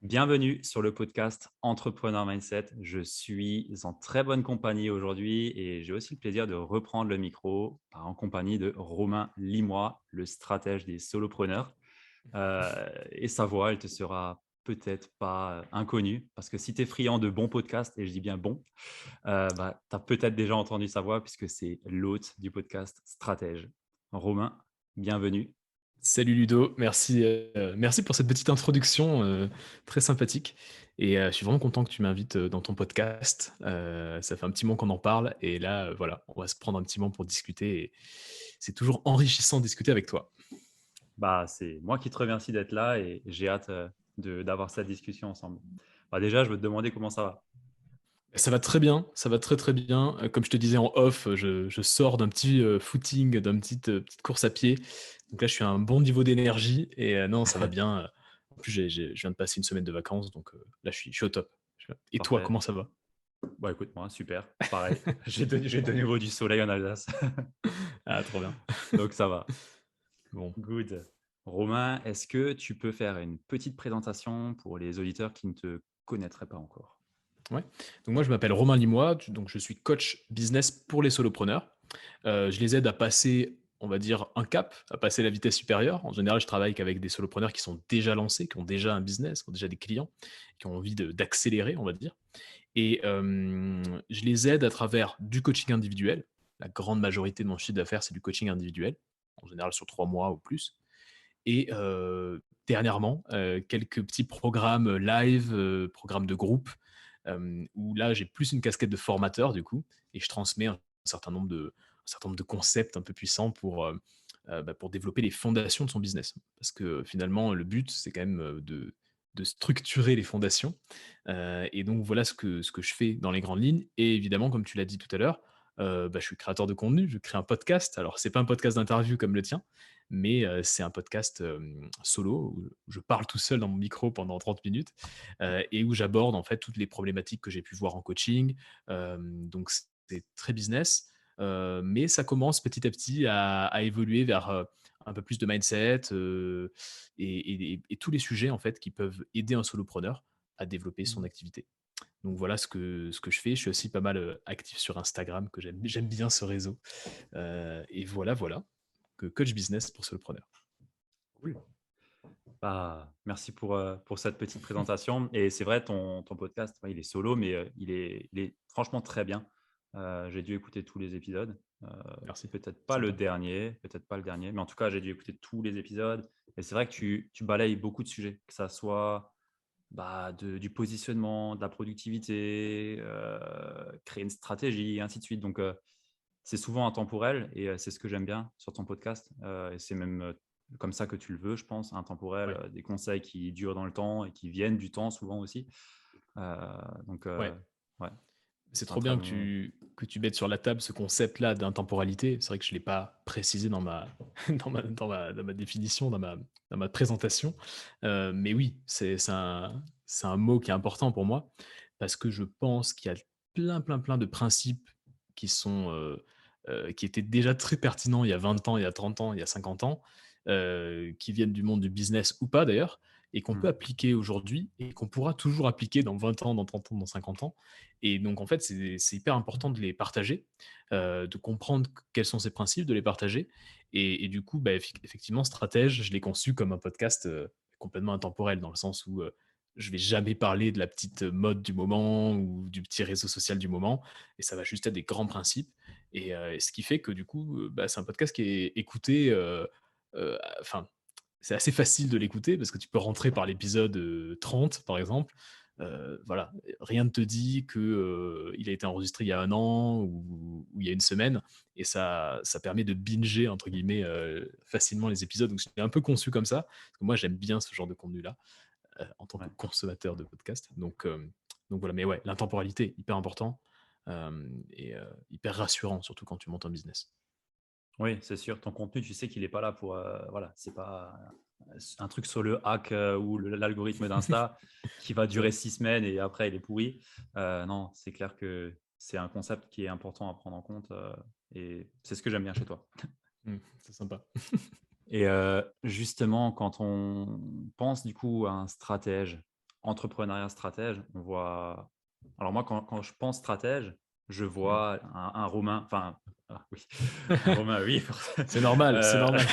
Bienvenue sur le podcast Entrepreneur Mindset. Je suis en très bonne compagnie aujourd'hui et j'ai aussi le plaisir de reprendre le micro en compagnie de Romain Limois, le stratège des solopreneurs. Et sa voix, elle te sera peut-être pas inconnue parce que si tu es friand de bons podcasts, et je dis bien bon, tu as peut-être déjà entendu sa voix puisque c'est l'hôte du podcast Stratège. Romain, bienvenue. Salut Ludo, merci pour cette petite introduction très sympathique. Et je suis vraiment content que tu m'invites dans ton podcast. Ça fait un petit moment qu'on en parle et là, voilà, on va se prendre un petit moment pour discuter. Et c'est toujours enrichissant de discuter avec toi. C'est moi qui te remercie d'être là et j'ai hâte d'avoir cette discussion ensemble. Déjà, je veux te demander comment ça va. Ça va très bien, ça va très très bien. Comme je te disais en off, je sors d'un petit footing, d'une petite course à pied. Donc là, je suis à un bon niveau d'énergie et non, ça va bien. En plus, je viens de passer une semaine de vacances, donc là, je suis au top. Et toi, Parfait. comment ça va? Écoute, moi, super. Pareil. J'ai de nouveau du soleil en Alsace. Ah, trop bien. Donc, ça va. Bon, Good. Romain, est-ce que tu peux faire une petite présentation pour les auditeurs qui ne te connaîtraient pas encore? ouais. Donc moi, je m'appelle Romain Limois, donc je suis coach business pour les solopreneurs. Je les aide à passer, on va dire, un cap, à passer la vitesse supérieure. En général, je travaille qu'avec des solopreneurs qui sont déjà lancés, qui ont déjà un business, qui ont déjà des clients, qui ont envie d'accélérer, on va dire. Et je les aide à travers du coaching individuel. La grande majorité de mon chiffre d'affaires, c'est du coaching individuel, en général sur 3 mois ou plus. Et dernièrement, quelques petits programmes live, programmes de groupe, où là, j'ai plus une casquette de formateur du coup et je transmets un certain nombre de concepts un peu puissants pour développer les fondations de son business. Parce que finalement, le but, c'est quand même, de structurer les fondations, et donc voilà ce que je fais dans les grandes lignes et évidemment, comme tu l'as dit tout à l'heure, je suis créateur de contenu, je crée un podcast. Alors c'est pas un podcast d'interview comme le tien, mais c'est un podcast, solo où je parle tout seul dans mon micro pendant 30 minutes, et où j'aborde en fait toutes les problématiques que j'ai pu voir en coaching. Donc c'est très business, mais ça commence petit à petit à évoluer vers, un peu plus de mindset, et tous les sujets en fait qui peuvent aider un solopreneur à développer son Mhm. activité. Donc voilà ce que je fais. Je suis aussi pas mal, actif sur Instagram, que j'aime bien ce réseau, et voilà, que coach business pour solopreneur. Cool. Merci pour cette petite présentation. Et c'est vrai, ton podcast, ouais, il est solo, mais il est franchement très bien. J'ai dû écouter tous les épisodes. Merci, Peut-être pas le sympa. dernier, peut-être pas le dernier, mais en tout cas, j'ai dû écouter tous les épisodes. Et c'est vrai que tu balayes beaucoup de sujets, que ça soit du positionnement, de la productivité, créer une stratégie, et ainsi de suite. Donc, c'est souvent intemporel et c'est ce que j'aime bien sur ton podcast. Et c'est même comme ça que tu le veux, je pense, intemporel, Ouais, des conseils qui durent dans le temps et qui viennent du temps souvent aussi. Euh, donc, ouais. ouais, C'est c'est un trop très bien bon. que tu mettes sur la table ce concept-là d'intemporalité. C'est vrai que je ne l'ai pas précisé dans ma, dans ma définition, dans ma présentation. Mais oui, c'est un mot qui est important pour moi parce que je pense qu'il y a plein, plein, plein de principes qui étaient déjà très pertinents il y a 20 ans, il y a 30 ans, il y a 50 ans, qui viennent du monde du business ou pas d'ailleurs, et qu'on peut Hmm. appliquer aujourd'hui et qu'on pourra toujours appliquer dans 20 ans, dans 30 ans, dans 50 ans. Et donc, en fait, c'est hyper important de les partager, de comprendre quels sont ces principes, de les partager. Et du coup, effectivement, Stratège, je l'ai conçu comme un podcast complètement intemporel, dans le sens où je vais jamais parler de la petite mode du moment ou du petit réseau social du moment, et ça va juste être des grands principes. Et ce qui fait que du coup, c'est un podcast qui est écouté, enfin, c'est assez facile de l'écouter parce que tu peux rentrer par l'épisode 30, par exemple. Voilà, rien ne te dit que il a été enregistré il y a un an ou il y a une semaine, et ça permet de binger entre guillemets facilement les épisodes. Donc c'est un peu conçu comme ça, parce que moi j'aime bien ce genre de contenu-là en tant que Ouais. consommateur de podcast. Donc voilà, mais ouais, l'intemporalité hyper important, et hyper rassurant surtout quand tu montes un business. Oui, c'est sûr. Ton contenu, tu sais qu'il n'est pas là pour. Voilà, c'est pas un truc sur le hack ou l'algorithme d'Insta qui va C'est durer vrai. 6 semaines et après il est pourri. Non, c'est clair que c'est un concept qui est important à prendre en compte et c'est ce que j'aime bien chez toi. C'est sympa. Et justement, quand on pense du coup à un stratège, entrepreneuriat stratège, on voit. Alors moi, quand je pense stratège, je Mmh. vois un Romain, enfin, oui, un Romain, oui, C'est normal, c'est euh, normal.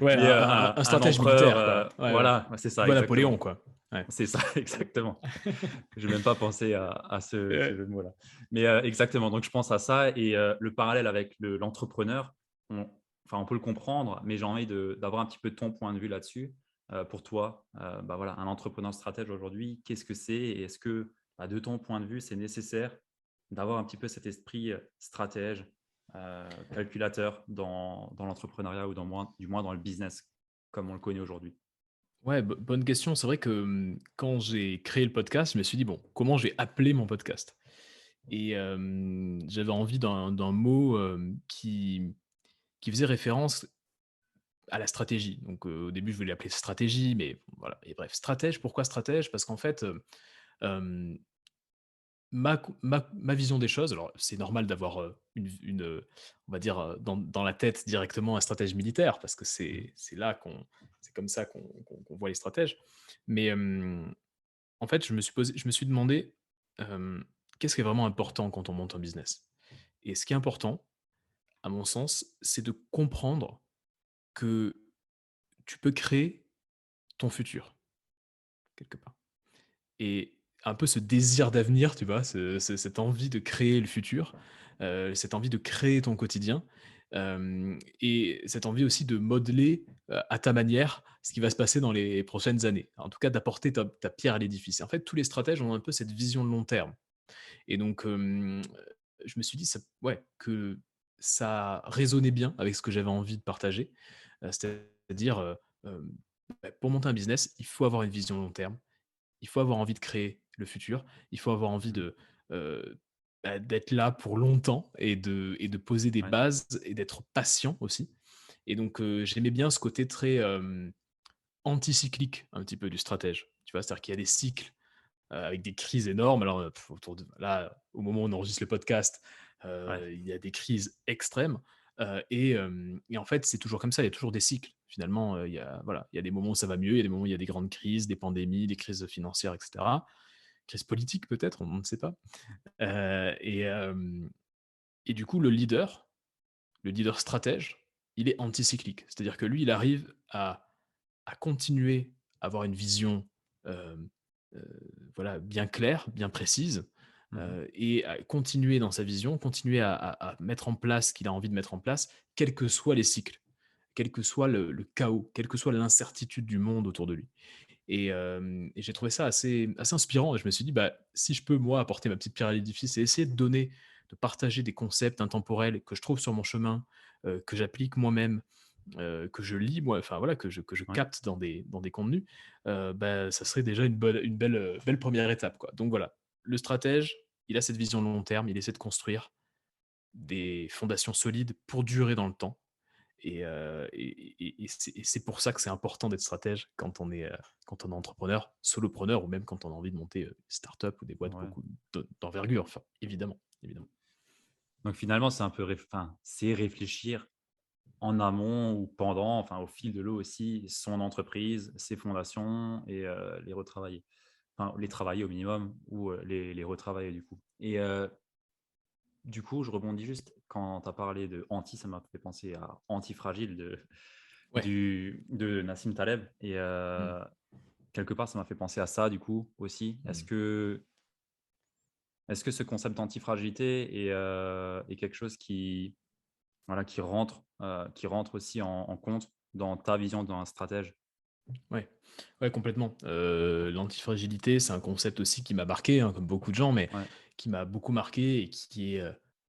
Ouais, mais un un stratège empereur, militaire, quoi. Ouais, ouais. voilà, c'est Un ça, peu Napoléon, exactement. quoi. Ouais. C'est ça, exactement. Je n'ai même pas pensé à ce Ouais. jeu de mots-là. Mais exactement, donc je pense à ça et le parallèle avec l'entrepreneur, on enfin, on peut le comprendre, mais j'ai envie d'avoir un petit peu ton point de vue là-dessus. Pour toi, bah, voilà, un entrepreneur stratège aujourd'hui, qu'est-ce que c'est? Et est-ce que, bah, de ton point de vue, c'est nécessaire d'avoir un petit peu cet esprit, stratège, calculateur dans l'entrepreneuriat ou du moins dans le business comme on le connaît aujourd'hui? Ouais, bonne question. C'est vrai que, quand j'ai créé le podcast, je me suis dit: «Bon, comment je vais appeler mon podcast?» Et j'avais envie d'un mot, qui faisait référence à la stratégie. Donc, au début, je voulais l'appeler stratégie, mais voilà et bref. Stratège, pourquoi stratège? Parce qu'en fait, hem, ma vision des choses, alors c'est normal d'avoir, on va dire, dans la tête directement un stratège militaire parce que Mmh. c'est comme ça qu'on voit les stratèges. Mais, en fait, je me suis demandé, qu'est-ce qui est vraiment important quand on monte un business? Et ce qui est important, à mon sens, c'est de comprendre que tu peux créer ton futur, quelque part. Et un peu ce désir d'avenir, tu vois? Cette envie de créer le futur, cette envie de créer ton quotidien, et cette envie aussi de modeler, à ta manière, ce qui va se passer dans les prochaines années. En tout cas, d'apporter ta pierre à l'édifice. Et en fait, tous les stratèges ont un peu cette vision de long terme. Et donc, je me suis dit ouais, que ça résonnait bien avec ce que j'avais envie de partager, c'est-à-dire, pour monter un business, il faut avoir une vision long terme. Il faut avoir envie de créer le futur. Il faut avoir envie Mmh. heu, d'être là pour longtemps et de poser des Ouais. bases et d'être patient aussi. Et donc, j'aimais bien ce côté très, anticyclique un petit peu du stratège. Tu vois? C'est-à-dire qu'il y a des cycles, avec des crises énormes. Alors, autour de là, au moment où on enregistre le podcast, Ouais. il y a des crises extrêmes, et en fait, c'est toujours comme ça, il y a toujours des cycles. Finalement, il y a voilà, il y a des moments où ça va mieux, il y a des moments où il y a des grandes crises, des pandémies, des crises financières et cetera. Crises politiques peut-être, on ne sait pas. Et du coup, le leader stratège, il est anticyclique. C'est-à-dire que lui, il arrive à continuer à avoir une vision, hem, voilà, bien claire, bien précise, Mmh mh. et à continuer dans sa vision, continuer à mettre en place ce qu'il a envie de mettre en place, quels que soient les cycles, quel que soit le chaos, quelle que soit l'incertitude du monde autour de lui. Et j'ai trouvé ça assez inspirant et je me suis dit: «Bah, si je peux moi apporter ma petite pierre à l'édifice et essayer de partager des concepts intemporels que je trouve sur mon chemin, que j'applique moi-même, que je lis moi, enfin voilà, que je Ouais. capte dans des contenus, bah, ça serait déjà une belle 1re étape, quoi. Donc voilà, le stratège, il a cette vision long terme, il essaie de construire des fondations solides pour durer dans le temps. Et c'est pour ça que c'est important d'être stratège quand on est entrepreneur, solopreneur ou même quand on a envie de monter, une start-up ou des boîtes Ouais. beaucoup d'envergure, enfin, évidemment, évidemment. Donc finalement, c'est un peu c'est réfléchir en amont ou pendant, enfin au fil de l'eau aussi, son entreprise, ses fondations et les retravailler. Enfin, les travailler au minimum ou les retravailler du coup. Et du coup, je rebondis juste, quand tu as parlé de anti, ça m'a fait penser à Antifragile Ouais. de Nassim Taleb et Mmh. quelque part, ça m'a fait penser à ça du coup aussi. Mmh. Est-ce que ce concept d'antifragilité est quelque chose qui, voilà, qui rentre aussi en compte dans ta vision d'un stratège? Ouais. Ouais, complètement. L'antifragilité, c'est un concept aussi qui m'a marqué, hein, comme beaucoup de gens, mais Ouais. qui m'a beaucoup marqué et qui est,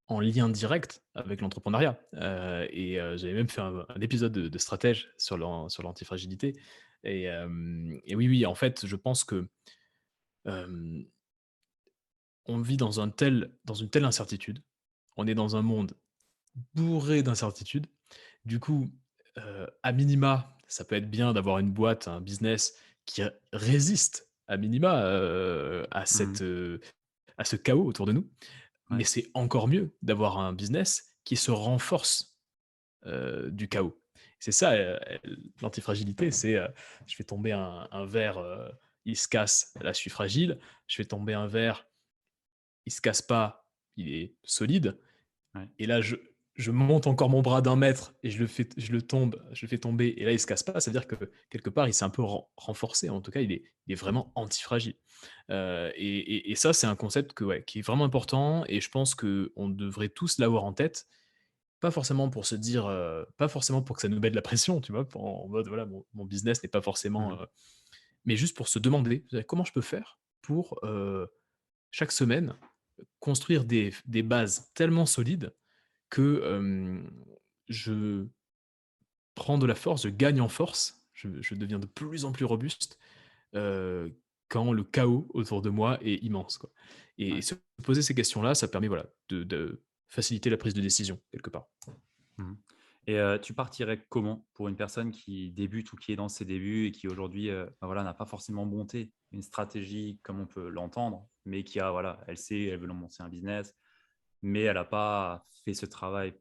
en lien direct avec l'entrepreneuriat. J'avais même fait un épisode de stratège sur l'antifragilité. Et oui, oui, en fait, je pense que, hem, on vit dans une telle incertitude. On est dans un monde bourré d'incertitudes. Du coup, à minima, ça peut être bien d'avoir une boîte, un business qui résiste à minima, Mmh. à ce chaos autour de nous. Mais Ouais. c'est encore mieux d'avoir un business qui se renforce, du chaos. C'est ça, l'antifragilité, c'est, je fais tomber un verre, il se casse, là, je suis fragile. Je fais tomber un verre, il se casse pas, il est solide. Ouais. Et là, je monte encore mon bras d'un mètre et je le fais tomber et là, il se casse pas. Ça veut dire que quelque part, il s'est un peu renforcé. En tout cas, il est vraiment antifragile. Et ça, c'est un concept ouais, qui est vraiment important et je pense qu'on devrait tous l'avoir en tête. Pas forcément pour se dire, pas forcément pour que ça nous mette la pression, tu vois? En mode, voilà, mon business n'est pas forcément, Mmh. mais juste pour se demander: «Comment je peux faire pour, chaque semaine, construire des bases tellement solides que, je prends de la force, je gagne en force, je deviens de plus en plus robuste, quand le chaos autour de moi est immense, quoi». Et Ouais. se poser ces questions-là, ça permet, voilà, de faciliter la prise de décision quelque part. Mmh. Et tu partirais comment pour une personne qui débute ou qui est dans ses débuts et qui aujourd'hui, bah, voilà, n'a pas forcément monté une stratégie comme on peut l'entendre, mais qui a voilà, elle sait, elle veut lancer un business, mais elle n'a pas fait ce travail,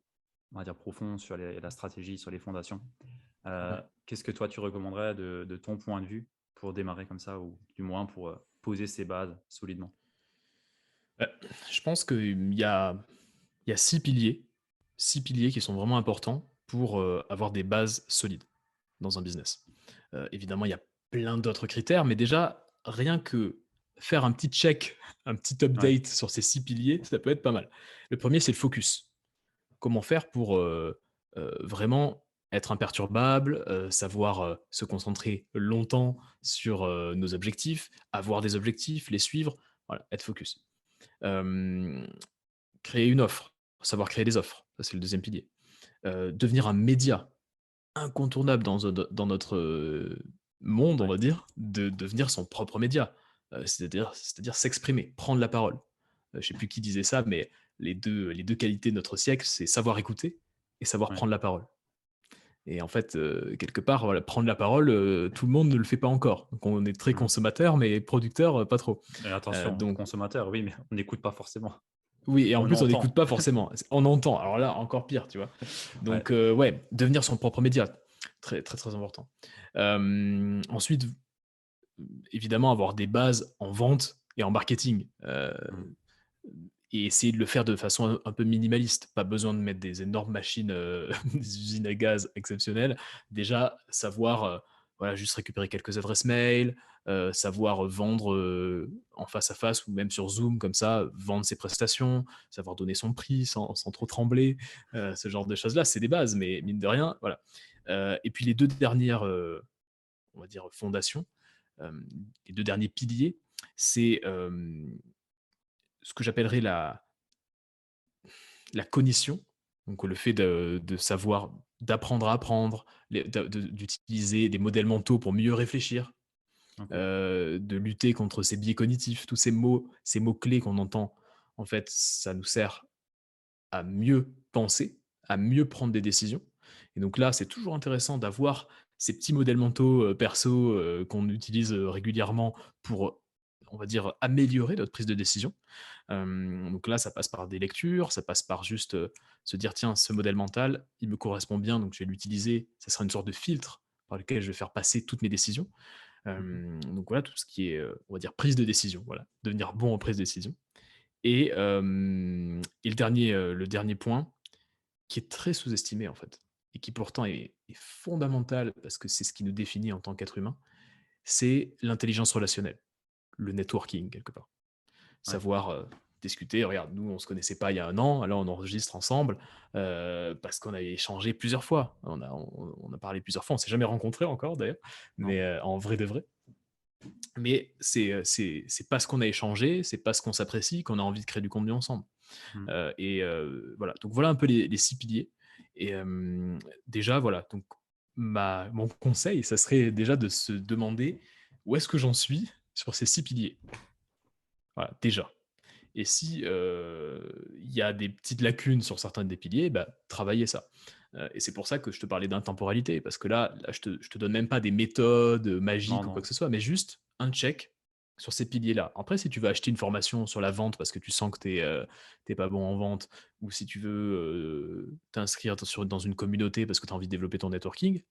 on va dire profond sur la stratégie, sur les fondations. Ouais. Qu'est-ce que toi tu recommanderais de ton point de vue pour démarrer comme ça ou du moins pour, poser ses bases solidement? Heu, je pense qu'il y a 6 piliers qui sont vraiment importants pour, avoir des bases solides dans un business. Évidemment, il y a plein d'autres critères, mais déjà, rien que faire un petit check, un petit Ouais, update sur ces 6 piliers, ça peut être pas mal. Le premier, c'est le focus. Comment faire pour, vraiment être imperturbable, savoir, se concentrer longtemps sur, nos objectifs, avoir des objectifs, les suivre, voilà, être focus. Hem, Créer une offre, savoir créer des offres, ça c'est le deuxième pilier. Devenir un média incontournable dans notre, monde, on ouais, va dire, de devenir son propre média, c'est-à-dire s'exprimer, prendre la parole. Je sais plus qui disait ça, mais les deux qualités de notre siècle, c'est savoir écouter et savoir ouais. prendre la parole. Et en fait, quelque part, voilà, prendre la parole, tout le monde ne le fait pas encore. Donc on est très Mmh. consommateur, mais producteur, pas trop. Et attention, Donc consommateur, oui, mais on n'écoute pas forcément. oui, et en On plus on n'écoute entend. pas forcément. On entend, alors là, encore pire, tu vois? Ouais, Donc ouais, devenir son propre média, très, très, très important. Ensuite, évidemment, avoir des bases en vente et en marketing, mmh, et essayer de le faire de façon un peu minimaliste. Pas besoin de mettre des énormes machines, des usines à gaz exceptionnelles. Déjà, savoir, voilà, juste récupérer quelques adresses mail, savoir vendre, en face à face ou même sur Zoom comme ça, vendre ses prestations, savoir donner son prix sans trop trembler, ce genre de choses-là, c'est des bases, mais mine de rien, voilà. Et puis les 2 dernières, on va dire fondations, hem, les 2 derniers piliers, c'est, ce que j'appellerais la cognition, donc le fait de savoir d'apprendre à apprendre, d'utiliser des modèles mentaux pour mieux réfléchir, OK. de lutter contre ces biais cognitifs, tous ces mots-clés qu'on entend, en fait, ça nous sert à mieux penser, à mieux prendre des décisions. Et donc là, c'est toujours intéressant d'avoir ces petits modèles mentaux, perso, qu'on utilise, régulièrement pour, on va dire, améliorer notre prise de décision. Donc là, ça passe par des lectures, ça passe par juste, se dire: «Tiens, ce modèle mental, il me correspond bien, donc je vais l'utiliser». Ça sera une sorte de filtre par lequel je vais faire passer toutes mes décisions. Mmh. Donc voilà, tout ce qui est, on va dire prise de décision, voilà, devenir bon en prise de décision. Et le dernier point qui est très sous-estimé, en fait, et qui pourtant est fondamental parce que c'est ce qui nous définit en tant qu'être humain, c'est l'intelligence relationnelle, le networking quelque part. Ouais. Savoir, discuter. Regarde, nous, on se connaissait pas il y a un an, là, on enregistre ensemble, parce qu'on a échangé plusieurs fois. On a parlé plusieurs fois, on s'est jamais rencontrés encore d'ailleurs, mais, Non. en vrai de vrai. Mais c'est parce qu'on a échangé, c'est parce qu'on s'apprécie qu'on a envie de créer du contenu ensemble. Mmh. Voilà, donc voilà un peu les 6 piliers. Et déjà, voilà, donc mon conseil, ça serait déjà de se demander: «Où est-ce que j'en suis sur ces 6 piliers?» Voilà, déjà. Et si, il y a des petites lacunes sur certains des piliers, bah, travailler ça. Et c'est pour ça que je te parlais d'intemporalité, parce que là, je te donne même pas des méthodes, Non, magiques ou quoi non. que ce soit, mais juste un check sur ces piliers-là. Après, si tu veux acheter une formation sur la vente parce que tu sens que tu es pas bon en vente, ou si tu veux, t'inscrire dans une communauté parce que tu as envie de développer ton networking,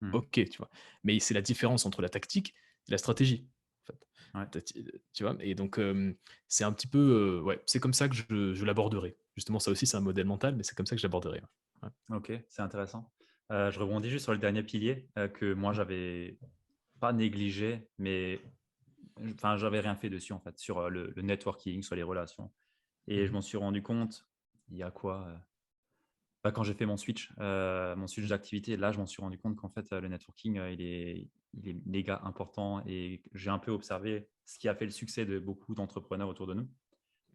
Mmh. OK, tu vois? Mais c'est la différence entre la tactique et la stratégie. fait. Ouais. Tu vois? Et donc, c'est un petit peu, ouais, c'est comme ça que je l'aborderai. Justement, ça aussi, c'est un modèle mental, mais c'est comme ça que je l'aborderai, ouais. Ouais. OK, c'est intéressant. Je rebondis juste sur le dernier pilier, que moi j'avais pas négligé, mais enfin j'avais rien fait dessus en fait, sur, le networking, sur les relations et je Mmh. m'en suis rendu compte, il y a quoi, bah, quand j'ai fait mon switch d'activité, là, je m'en suis rendu compte qu'en fait, le networking, il est méga important et j'ai un peu observé ce qui a fait le succès de beaucoup d'entrepreneurs autour de nous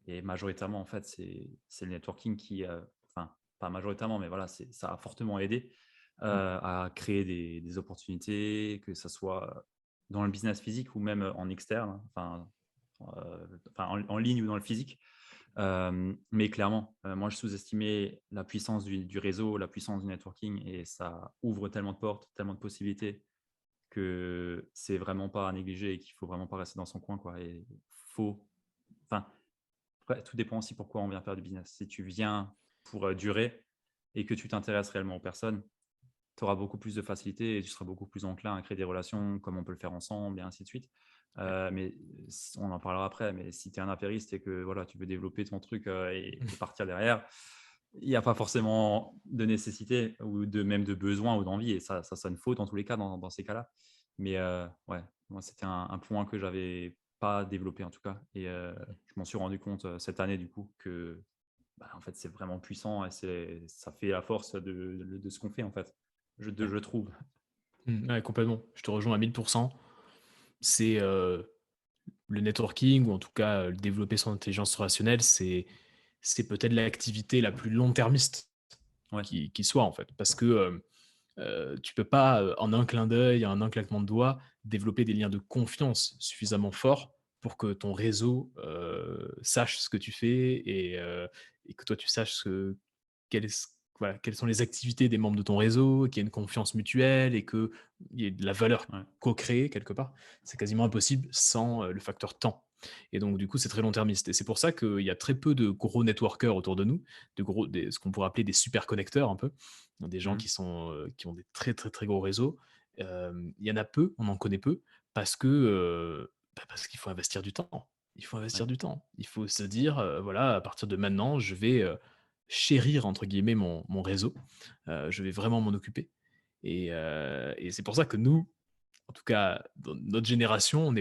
et majoritairement, en fait, c'est le networking qui, enfin, pas majoritairement, mais voilà, ça a fortement aidé, Mmh. à créer des opportunités, que ça soit dans le business physique ou même, en externe, enfin en ligne ou dans le physique. Mais clairement, moi, je sous-estimais la puissance du réseau, la puissance du networking et ça ouvre tellement de portes, tellement de possibilités que c'est vraiment pas à négliger et qu'il faut vraiment pas rester dans son coin, quoi et faut enfin, après tout dépend aussi pourquoi on vient faire du business. Si tu viens pour, durer et que tu t'intéresses réellement aux personnes, tu auras beaucoup plus de facilité et tu seras beaucoup plus enclin à créer des relations comme on peut le faire ensemble et ainsi de suite. Ouais. Mais on en parlera après, mais si tu es un affairiste et que voilà, tu veux développer ton truc, et partir derrière, il n'y a pas forcément de nécessité ou même de besoin ou d'envie et ça sonne faux dans tous les cas dans ces cas-là. Mais ouais, moi c'était un point que j'avais pas développé en tout cas et je m'en suis rendu compte, cette année du coup que, bah, en fait c'est vraiment puissant et ça fait la force de ce qu'on fait en fait. Je trouve. Ouais, complètement. Je te rejoins à 1000. C'est, le networking ou en tout cas, développer son intelligence relationnelle, c'est peut-être l'activité la plus long-termiste Ouais, qui soit, en fait. Parce que, tu peux pas, en un clin d'œil, en un claquement de doigts, développer des liens de confiance suffisamment forts pour que ton réseau, sache ce que tu fais et que toi tu saches quelle est voilà, quelles sont les activités des membres de ton réseau, qu'il y ait une confiance mutuelle et qu'il y ait de la valeur ouais. co-créée quelque part. C'est quasiment impossible sans, le facteur temps et donc du coup, c'est très long-termiste et c'est pour ça qu'il y a très peu de gros networkers autour de nous, ce qu'on pourrait appeler des super connecteurs un peu. Des gens Mmh. qui ont des très, très, très gros réseaux. Il y en a peu, on en connaît peu parce que, parce qu'il faut investir du temps. Il faut Ouais, investir du temps. Il faut se dire, voilà, à partir de maintenant, je vais, «chérir» entre guillemets mon réseau. Je vais vraiment m'en occuper et c'est pour ça que nous, en tout cas dans notre génération,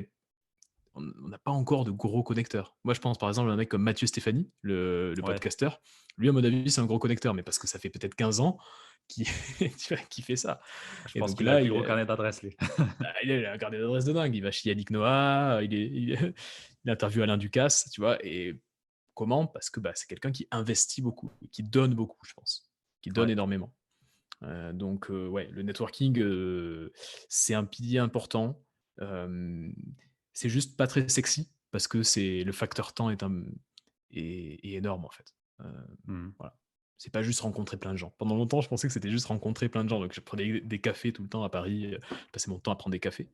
on n'a pas encore de gros connecteurs. Moi, je pense par exemple à un mec comme Mathieu Stéphanie, le ouais. podcasteur. Lui, à mon avis, c'est un gros connecteur, mais parce que ça fait peut-être 15 ans qu'il tu vois, qu'il fait ça Je et pense donc qu'il a le là, plus gros carnet d'adresses lui. il a un carnet d'adresses de dingue. Il va chez Yannick Noah, il interviewe Alain Ducasse, tu vois? Et comment? Parce que, bah, c'est quelqu'un qui investit beaucoup, qui donne beaucoup, je pense, qui donne Ouais. énormément. Donc ouais, le networking, c'est un pilier important. Hem, c'est juste pas très sexy parce que c'est le facteur temps est énorme, en fait. Mmh. Voilà. C'est pas juste rencontrer plein de gens. Pendant longtemps, je pensais que c'était juste rencontrer plein de gens, donc je prenais des cafés tout le temps à Paris, je passais mon temps à prendre des cafés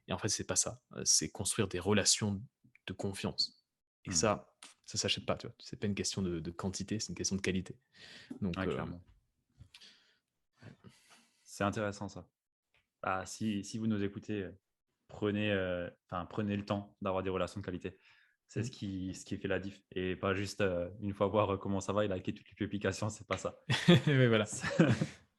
et en fait, c'est pas ça. C'est construire des relations de confiance et Mmh. ça s'achète pas, tu vois? C'est pas une question de quantité, c'est une question de qualité. Donc Ouais, clairement. C'est intéressant ça. Bah, si vous nous écoutez, prenez le temps d'avoir des relations de qualité. C'est mmh. ce qui fait la diff et pas juste, une fois voir, comment ça va et liker toutes les publications, c'est pas ça. Ouais, voilà.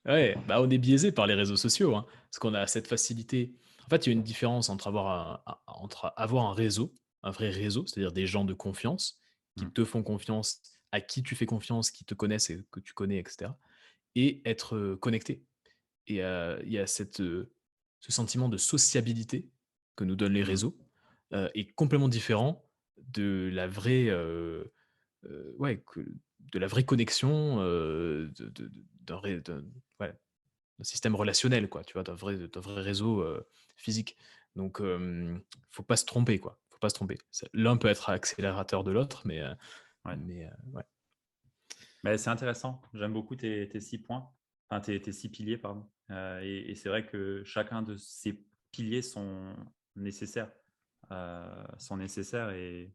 Ouais, bah, on est biaisé par les réseaux sociaux, hein, parce qu'on a cette facilité. En fait, il y a une différence entre avoir un réseau, un vrai réseau, c'est-à-dire des gens de confiance qui Mmh. te font confiance, à qui tu fais confiance, qui te connaissent et que tu connais, et cetera et être, connecté et il y a ce sentiment de sociabilité que nous donnent les Mmh. réseaux, est complètement différent de la vraie, ouais, de la vraie connexion, d'un ouais, d'un système relationnel quoi, tu vois? D'un vrai réseau, physique. Donc faut pas se tromper quoi, faut pas se tromper. L'un peut être accélérateur de l'autre, Ouais. ouais. Mais c'est intéressant. J'aime beaucoup tes 6 points, enfin tes 6 piliers, pardon. Et c'est vrai que chacun de ces piliers sont nécessaires et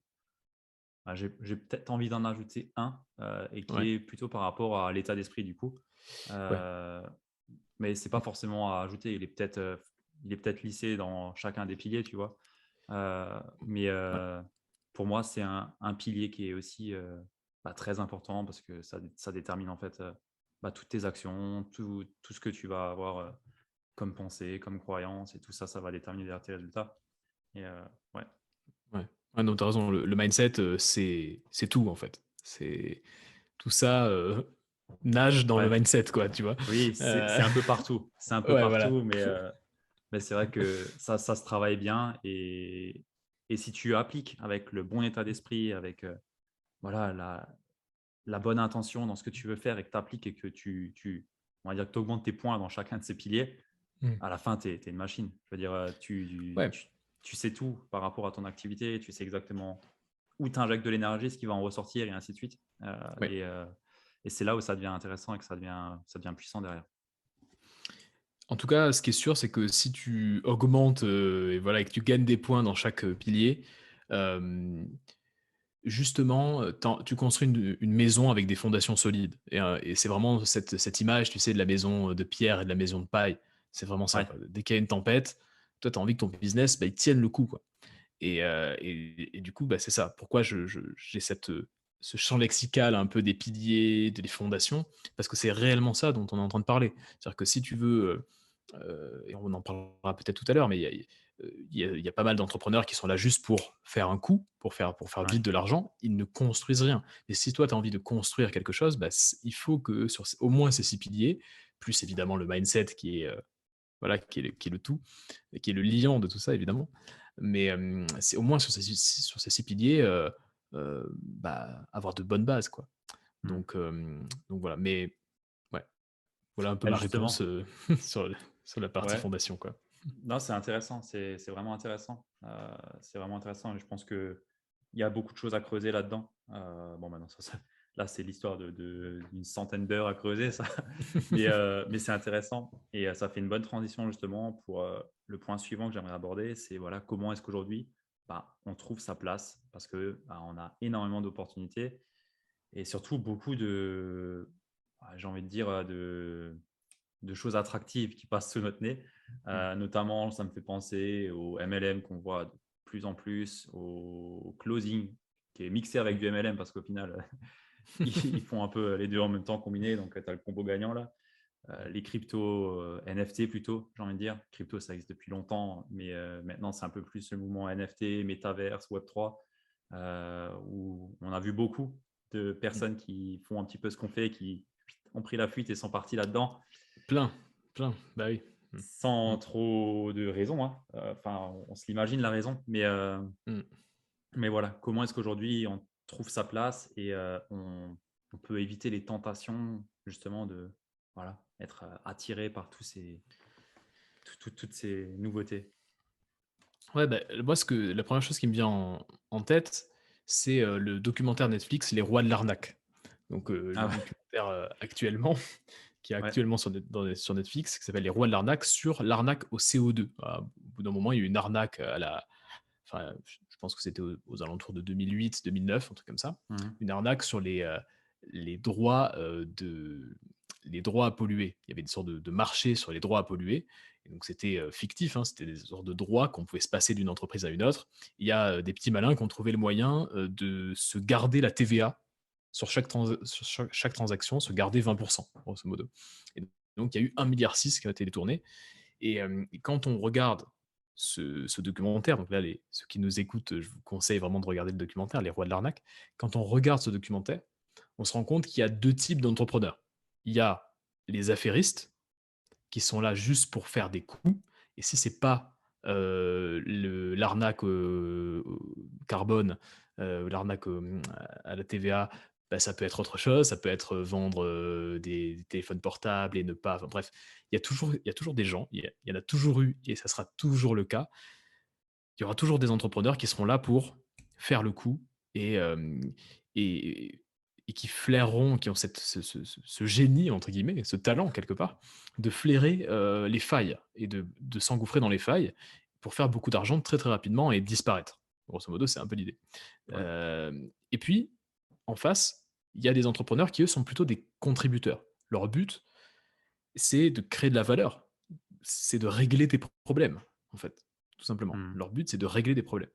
bah, j'ai peut-être envie d'en ajouter un, et qui Ouais, est plutôt par rapport à l'état d'esprit du coup. ouais. Heu, mais c'est pas forcément à ajouter. Il est peut-être lissé dans chacun des piliers, tu vois? Mais Ouais. pour moi, c'est un pilier qui est aussi très important parce que ça détermine en fait toutes tes actions, tout ce que tu vas avoir comme pensée, comme croyance et tout ça, ça va déterminer derrière tes résultats. Et ouais, Ouais. Ouais, non, tu as raison, le mindset, c'est tout, en fait. C'est tout ça, nage dans le ouais. mindset, quoi, tu vois? Oui, Heu, c'est un peu partout. C'est un peu ouais, voilà. partout, mais c'est vrai que ça se travaille bien et si tu appliques avec le bon état d'esprit, avec voilà, la bonne intention dans ce que tu veux faire et que tu appliques et que on va dire que tu augmentes tes points dans chacun de ces piliers, Mmh. à la fin, tu es une machine. Je veux dire, Ouais, tu sais tout par rapport à ton activité, tu sais exactement où tu injectes de l'énergie, ce qui va en ressortir et ainsi de suite. ouais. Et c'est là où ça devient intéressant et que ça devient puissant derrière. En tout cas, ce qui est sûr, c'est que si tu augmentes, et voilà, et que tu gagnes des points dans chaque, pilier, hem, justement, tu construis une maison avec des fondations solides et c'est vraiment cette image, tu sais, de la maison, de pierre et de la maison de paille. C'est vraiment ça, Ouais, quoi. Dès qu'il y a une tempête, toi, tu as envie que ton business, bah, il tienne le coup, quoi. Et du coup, bah, c'est ça. Pourquoi j'ai ce champ lexical un peu des piliers, des fondations, parce que c'est réellement ça dont on est en train de parler. C'est-à-dire que si tu veux, et on en parlera peut-être tout à l'heure, mais il y a pas mal d'entrepreneurs qui sont là juste pour faire un coup, pour faire ouais. vite de l'argent, ils ne construisent rien. Et si toi, tu as envie de construire quelque chose, bah, il faut que sur au moins ces 6 piliers, plus évidemment le mindset qui est, voilà, qui est le tout, et qui est le liant de tout ça évidemment. Mais, c'est au moins sur ces 6 piliers, bah, avoir de bonnes bases, quoi. Mmh. Donc voilà, mais ouais, voilà un peu Bah, ma réponse, justement, sur le sur la partie ouais. fondation, quoi. Non, c'est intéressant, c'est vraiment intéressant. C'est vraiment intéressant et je pense qu'il y a beaucoup de choses à creuser là-dedans. Bon, maintenant, là, c'est l'histoire d'une centaine d'heures à creuser, ça. Mais c'est intéressant et ça fait une bonne transition justement pour le point suivant que j'aimerais aborder. C'est voilà, comment est-ce qu'aujourd'hui, on trouve sa place parce que on a énormément d'opportunités et surtout beaucoup j'ai envie de dire, de choses attractives qui passent sous notre nez. Mmh. Notamment, ça me fait penser au MLM qu'on voit de plus en plus, au closing qui est mixé avec Mmh. du MLM parce qu'au final, ils font un peu les deux en même temps combinés. Donc, tu as le combo gagnant là. Les cryptos, NFT plutôt, j'ai envie de dire. Crypto, ça existe depuis longtemps, mais maintenant, c'est un peu plus le mouvement NFT, Metaverse, Web3, où on a vu beaucoup de Mmh. personnes qui font un petit peu ce qu'on fait, qui ont pris la fuite et sont partis là-dedans Plein, plein, bah oui. Mmh. sans Mmh. trop de raison, hein. Enfin, on se l'imagine la raison, Mmh. mais voilà, comment est-ce qu'aujourd'hui on trouve sa place et on peut éviter les tentations justement de voilà, être attiré par toutes ces nouveautés. Ouais, bah, moi, la première chose qui me vient en tête, c'est, le documentaire Netflix Les Rois de l'arnaque. Donc, Ah le ouais, documentaire, actuellement qui est ouais. actuellement sur Netflix, qui s'appelle Les Rois de l'arnaque, sur l'arnaque au CO2. Voilà, au bout d'un moment, il y a eu une arnaque à la enfin, je pense que c'était aux alentours de 2008-2009, un truc comme ça. Mmh. Une arnaque sur les droits, les droits à polluer. Il y avait une sorte de marché sur les droits à polluer et donc c'était, fictif, hein, c'était des sortes de droits qu'on pouvait se passer d'une entreprise à une autre. Il y a, des petits malins qui ont trouvé le moyen, de se garder la TVA sur chaque transaction, se garder 20 grosso modo et donc il y a eu 1,6 milliard qui a été détourné et quand on regarde ce documentaire, donc là, ceux qui nous écoutent, je vous conseille vraiment de regarder le documentaire, Les Rois de l'arnaque. Quand on regarde ce documentaire, on se rend compte qu'il y a 2 types d'entrepreneurs. Il y a les affairistes qui sont là juste pour faire des coups et si c'est pas, l'arnaque, au carbone, l'arnaque, à la TVA, bah, ça peut être autre chose, ça peut être, vendre, des téléphones portables et ne pas enfin bref, il y a toujours des gens, il y en a toujours eu et ça sera toujours le cas. Il y aura toujours des entrepreneurs qui seront là pour faire le coup et hem et et qui flaireront, qui ont ce «génie» entre guillemets, ce talent quelque part, de flairer, les failles et de s'engouffrer dans les failles pour faire beaucoup d'argent très, très rapidement et disparaître. Grosso modo, c'est un peu l'idée. Ouais, Et puis, en face, il y a des entrepreneurs qui, eux, sont plutôt des contributeurs. Leur but, c'est de créer de la valeur, c'est de régler tes problèmes, en fait, tout tout simplement. Mmh. Leur but, c'est de régler des problèmes.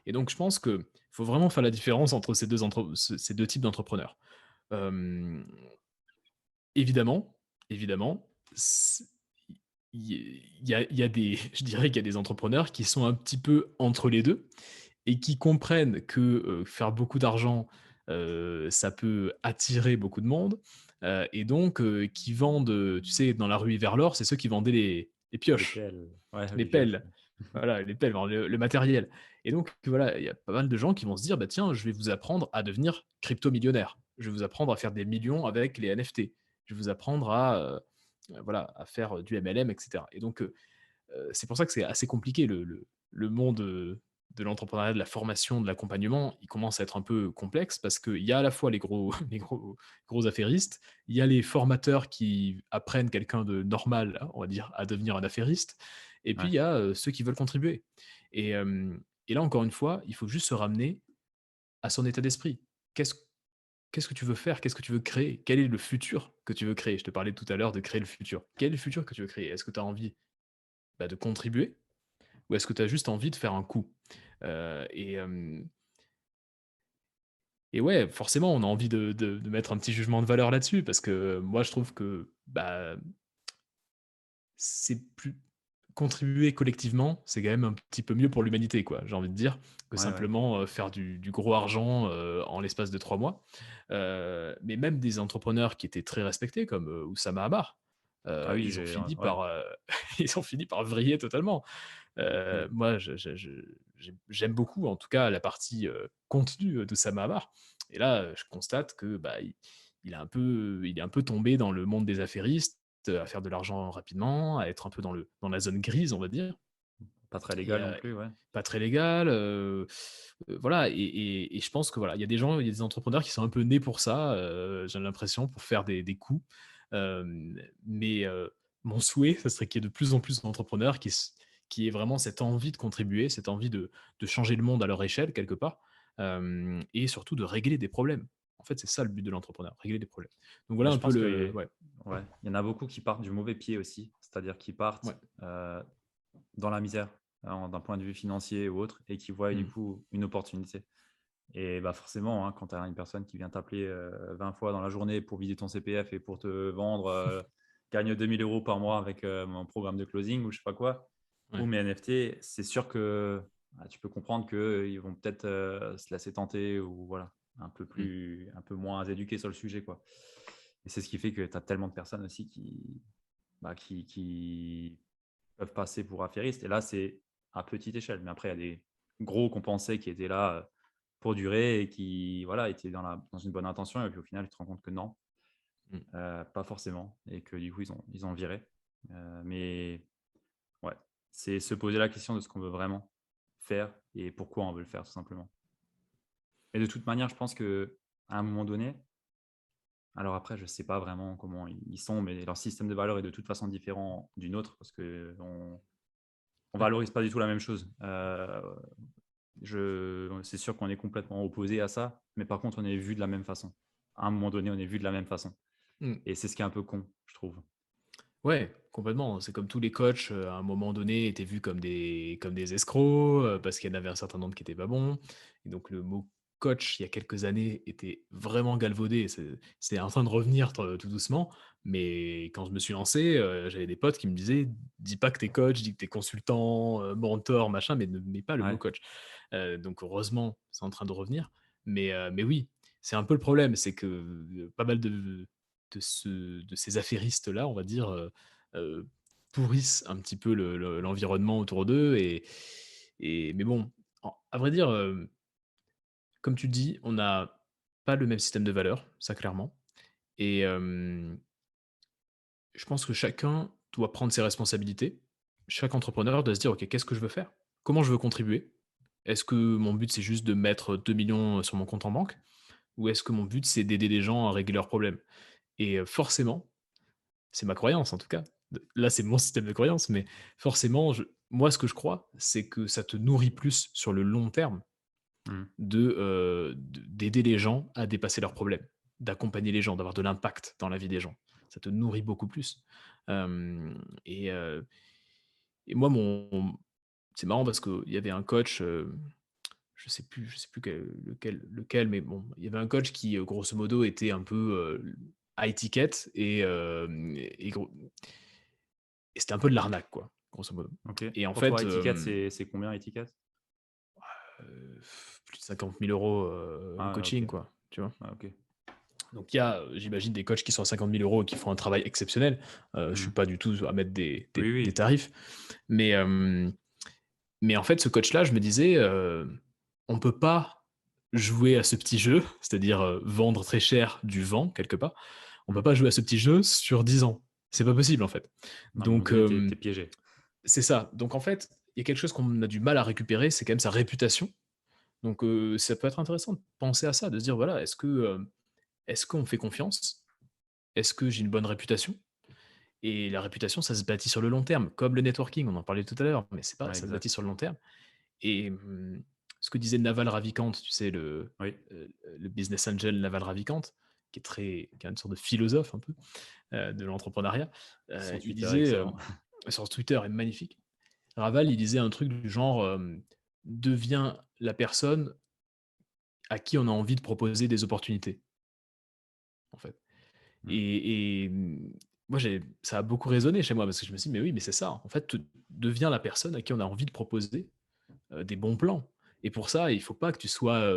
Et donc, je pense qu'il faut vraiment faire la différence entre ces 2 types d'entrepreneurs. Hem, évidemment, évidemment, il y a des je dirais qu'il y a des entrepreneurs qui sont un petit peu entre les 2 et qui comprennent que, faire beaucoup d'argent, ça peut attirer beaucoup de monde, et donc qui vendent, tu sais, dans la rue vers l'or, c'est ceux qui vendaient les Les pioches, pelles, ouais, les les pioches, pelles. ouais. Voilà, les pelles, enfin le matériel. Et donc voilà, il y a pas mal de gens qui vont se dire: «Bah, tiens, je vais vous apprendre à devenir crypto-millionnaire. Je vais vous apprendre à faire des millions avec les NFT. Je vais vous apprendre à, voilà, à faire, du MLM» et cetera. Et donc c'est pour ça que c'est assez compliqué le monde, de l'entrepreneuriat, de la formation, de l'accompagnement. Il commence à être un peu complexe parce qu'il y a à la fois les gros les gros affairistes, il y a les formateurs qui apprennent quelqu'un de normal, on va dire, à devenir un affairiste, et puis Ouais. il y a, ceux qui veulent contribuer. Et là, encore une fois, il faut juste se ramener à son état d'esprit. Qu'est-ce qu'est-ce que tu veux faire? Qu'est-ce que tu veux créer? Quel est le futur que tu veux créer? Je te parlais tout à l'heure de créer le futur. Quel est le futur que tu veux créer? Est-ce que tu as envie, bah, de contribuer? Ou est-ce que tu as juste envie de faire un coup? Et ouais, forcément, on a envie de mettre un petit jugement de valeur là-dessus parce que moi, je trouve que, bah, c'est plus contribuer collectivement, c'est quand même un petit peu mieux pour l'humanité, quoi, j'ai envie de dire, que Ouais, ouais. simplement, faire du gros argent, en l'espace de 3 mois. Mais même des entrepreneurs qui étaient très respectés comme, Oussama Ammar, Ah oui, ils ont fini ouais. par, ils ont fini par vriller totalement. Et Moi, j'aime beaucoup, en tout cas, la partie, contenu, de Sam Hamar. Et là, je constate que, bah, il est un peu tombé dans le monde des affairistes, à faire de l'argent rapidement, à être un peu dans la zone grise, on va dire. pas très Et légal non plus, ouais. pas très légal, voilà. Et je pense que, voilà, il y a des gens, il y a des entrepreneurs qui sont un peu nés pour ça, j'ai l'impression, pour faire des coups. Mais mon souhait, ça serait qu'il y ait de plus en plus d'entrepreneurs qui aient vraiment cette envie de contribuer, cette envie de changer le monde à leur échelle quelque part, et surtout de régler des problèmes. En fait, c'est ça le but de l'entrepreneur, régler des problèmes. Donc Mais voilà un je peu pense que le ouais, ouais, il y en a beaucoup qui partent du mauvais pied aussi. C'est-à-dire qu'ils ouais. partent, dans la misère, d'un point de vue financier ou autre et qui voient du Mmh. coup une opportunité. Et bah, forcément, hein, quand tu as une personne qui vient t'appeler, 20 fois dans la journée pour vider ton CPF et pour te vendre, «Gagne 2 000 € par mois avec, mon programme de closing» ou je sais pas quoi, ou Ouais. mes NFT, c'est sûr que, bah, tu peux comprendre qu'ils vont peut-être, se laisser tenter ou voilà, Mmh. un peu moins éduqués sur le sujet, quoi. Et c'est ce qui fait que tu as tellement de personnes aussi bah, qui peuvent passer pour affairistes et là, c'est à petite échelle. Mais après, il y a des gros qu'on pensait qui étaient là, pour durer et qui, voilà, étaient dans une bonne intention et puis au final, tu te rends compte que non, Mmh. pas forcément et que du coup, ils ont viré. Mais ouais, c'est se poser la question de ce qu'on veut vraiment faire et pourquoi on veut le faire, tout simplement. Et de toute manière, je pense qu'à un moment donné, alors après, je sais pas vraiment comment ils sont, mais leur système de valeurs est de toute façon différent d'une autre parce qu'on Ouais. valorise pas du tout la même chose. C'est sûr qu'on est complètement opposé à ça, mais par contre, on est vu de la même façon. À un moment donné, on est vu de la même façon Mmh. et c'est ce qui est un peu con, je trouve. Ouais, complètement. C'est comme tous les coachs, à un moment donné, étaient vus comme des escrocs, parce qu'il y en avait un certain nombre qui étaient pas bons. Et donc le mot coach, il y a quelques années, était vraiment galvaudé. C'est en train de revenir tout doucement. Mais quand je me suis lancé, j'avais des potes qui me disaient: «Dis pas que tu es coach, dis que tu es consultant, mentor, machin, mais ne mets pas le mot Ouais. coach». Donc heureusement, c'est en train de revenir. Mais oui, c'est un peu le problème, c'est que, pas mal de ces affairistes-là, on va dire, heu, pourrissent un petit peu l'environnement autour d'eux. Mais bon, à vrai dire, comme tu dis, on n'a pas le même système de valeurs, ça clairement. Et je pense que chacun doit prendre ses responsabilités. Chaque entrepreneur doit se dire: «OK, qu'est-ce que je veux faire? Comment je veux contribuer? Est-ce que mon but, c'est juste de mettre 2 millions sur mon compte en banque? Ou est-ce que mon but, c'est d'aider les gens à régler leurs problèmes?» Et forcément, c'est ma croyance en tout cas. Là, c'est mon système de croyance, mais forcément, moi, ce que je crois, c'est que ça te nourrit plus sur le long terme Mmh. d'aider les gens à dépasser leurs problèmes, d'accompagner les gens, d'avoir de l'impact dans la vie des gens. Ça te nourrit beaucoup plus. Hem et heu et moi, c'est marrant parce qu'il y avait un coach, je sais plus lequel, mais bon, il y avait un coach qui, grosso modo, était un peu, high ticket et gros et c'était un peu de l'arnaque, quoi, grosso modo. OK. Et en Pour toi, fait, étiquette, c'est combien étiquette? heu, plus de 50 000 € le Ah OK. coaching, quoi, tu vois? Ah OK. Donc il y a, j'imagine des coachs qui sont à 50 000 € et qui font un travail exceptionnel. Je suis Mmh. pas du tout à mettre des Oui, des oui. tarifs, mais mais en fait, ce coach-là, je me disais, on peut pas jouer à ce petit jeu, c'est-à-dire, vendre très cher du vent quelque part. On peut Mmh. pas jouer à ce petit jeu sur 10 ans. C'est pas possible, en fait. À un moment Donc donné, tu es piégé. c'est ça. Donc en fait, il y a quelque chose qu'on a du mal à récupérer, c'est quand même sa réputation. Donc ça peut être intéressant de penser à ça, de se dire: «Voilà, est-ce qu'on me fait confiance? Est-ce que j'ai une bonne réputation?» Et la réputation, ça se bâtit sur le long terme, comme le networking, on en parlait tout à l'heure, mais c'est pas Ouais, ça se bâtit exact. sur le long terme. Et ce que disait Naval Ravikant, tu sais, Oui. le business angel Naval Ravikant, qui est une sorte de philosophe un peu, de l'entrepreneuriat, Son il Twitter disait, excellent. sur Twitter est magnifique. Raval, il disait un truc du genre, «Deviens la personne à qui on a envie de proposer des opportunités», en fait. Mmh. Et moi j'ai ça a beaucoup résonné chez moi parce que je me suis dit: «Mais oui, mais c'est ça, en fait, deviens la personne à qui on a envie de proposer des bons plans. Et pour ça, il faut pas que tu sois,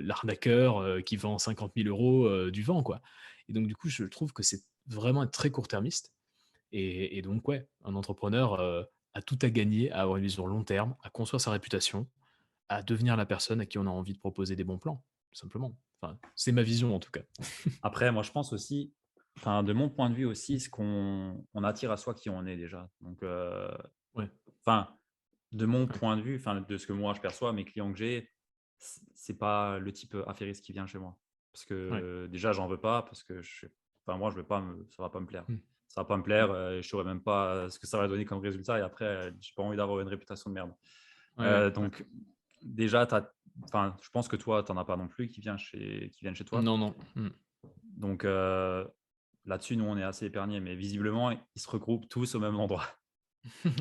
l'arnaqueur, qui vend 50 000 € du vent, quoi. Et donc du coup, je trouve que c'est vraiment très court-termiste et donc ouais, un entrepreneur, a tout à gagner à avoir une vision long terme, à construire sa réputation, à devenir la personne à qui on a envie de proposer des bons plans, tout simplement. Enfin, c'est ma vision en tout cas. Après, moi, je pense aussi, enfin, de mon point de vue aussi, ce qu'on attire à soi qui on est déjà. Donc, Ouais, enfin, de mon ouais, point de vue, enfin, de ce que moi je perçois, mes clients que j'ai, c'est pas le type affairiste qui vient chez moi. Parce ouais. que déjà, j'en veux pas, parce que enfin, moi, je veux pas ça va pas me plaire. Mmh. Ça va pas me Ouais, plaire, je saurais même pas ce que ça va donner comme résultat. Et après, j'ai pas envie d'avoir une réputation de merde. ouais, ouais, ouais. Donc, déjà, enfin, je pense que toi, tu n'en as pas non plus qui viennent chez toi. Non, non. Mmh. Donc, là-dessus, nous, on est assez épargnés. Mais visiblement, ils se regroupent tous au même endroit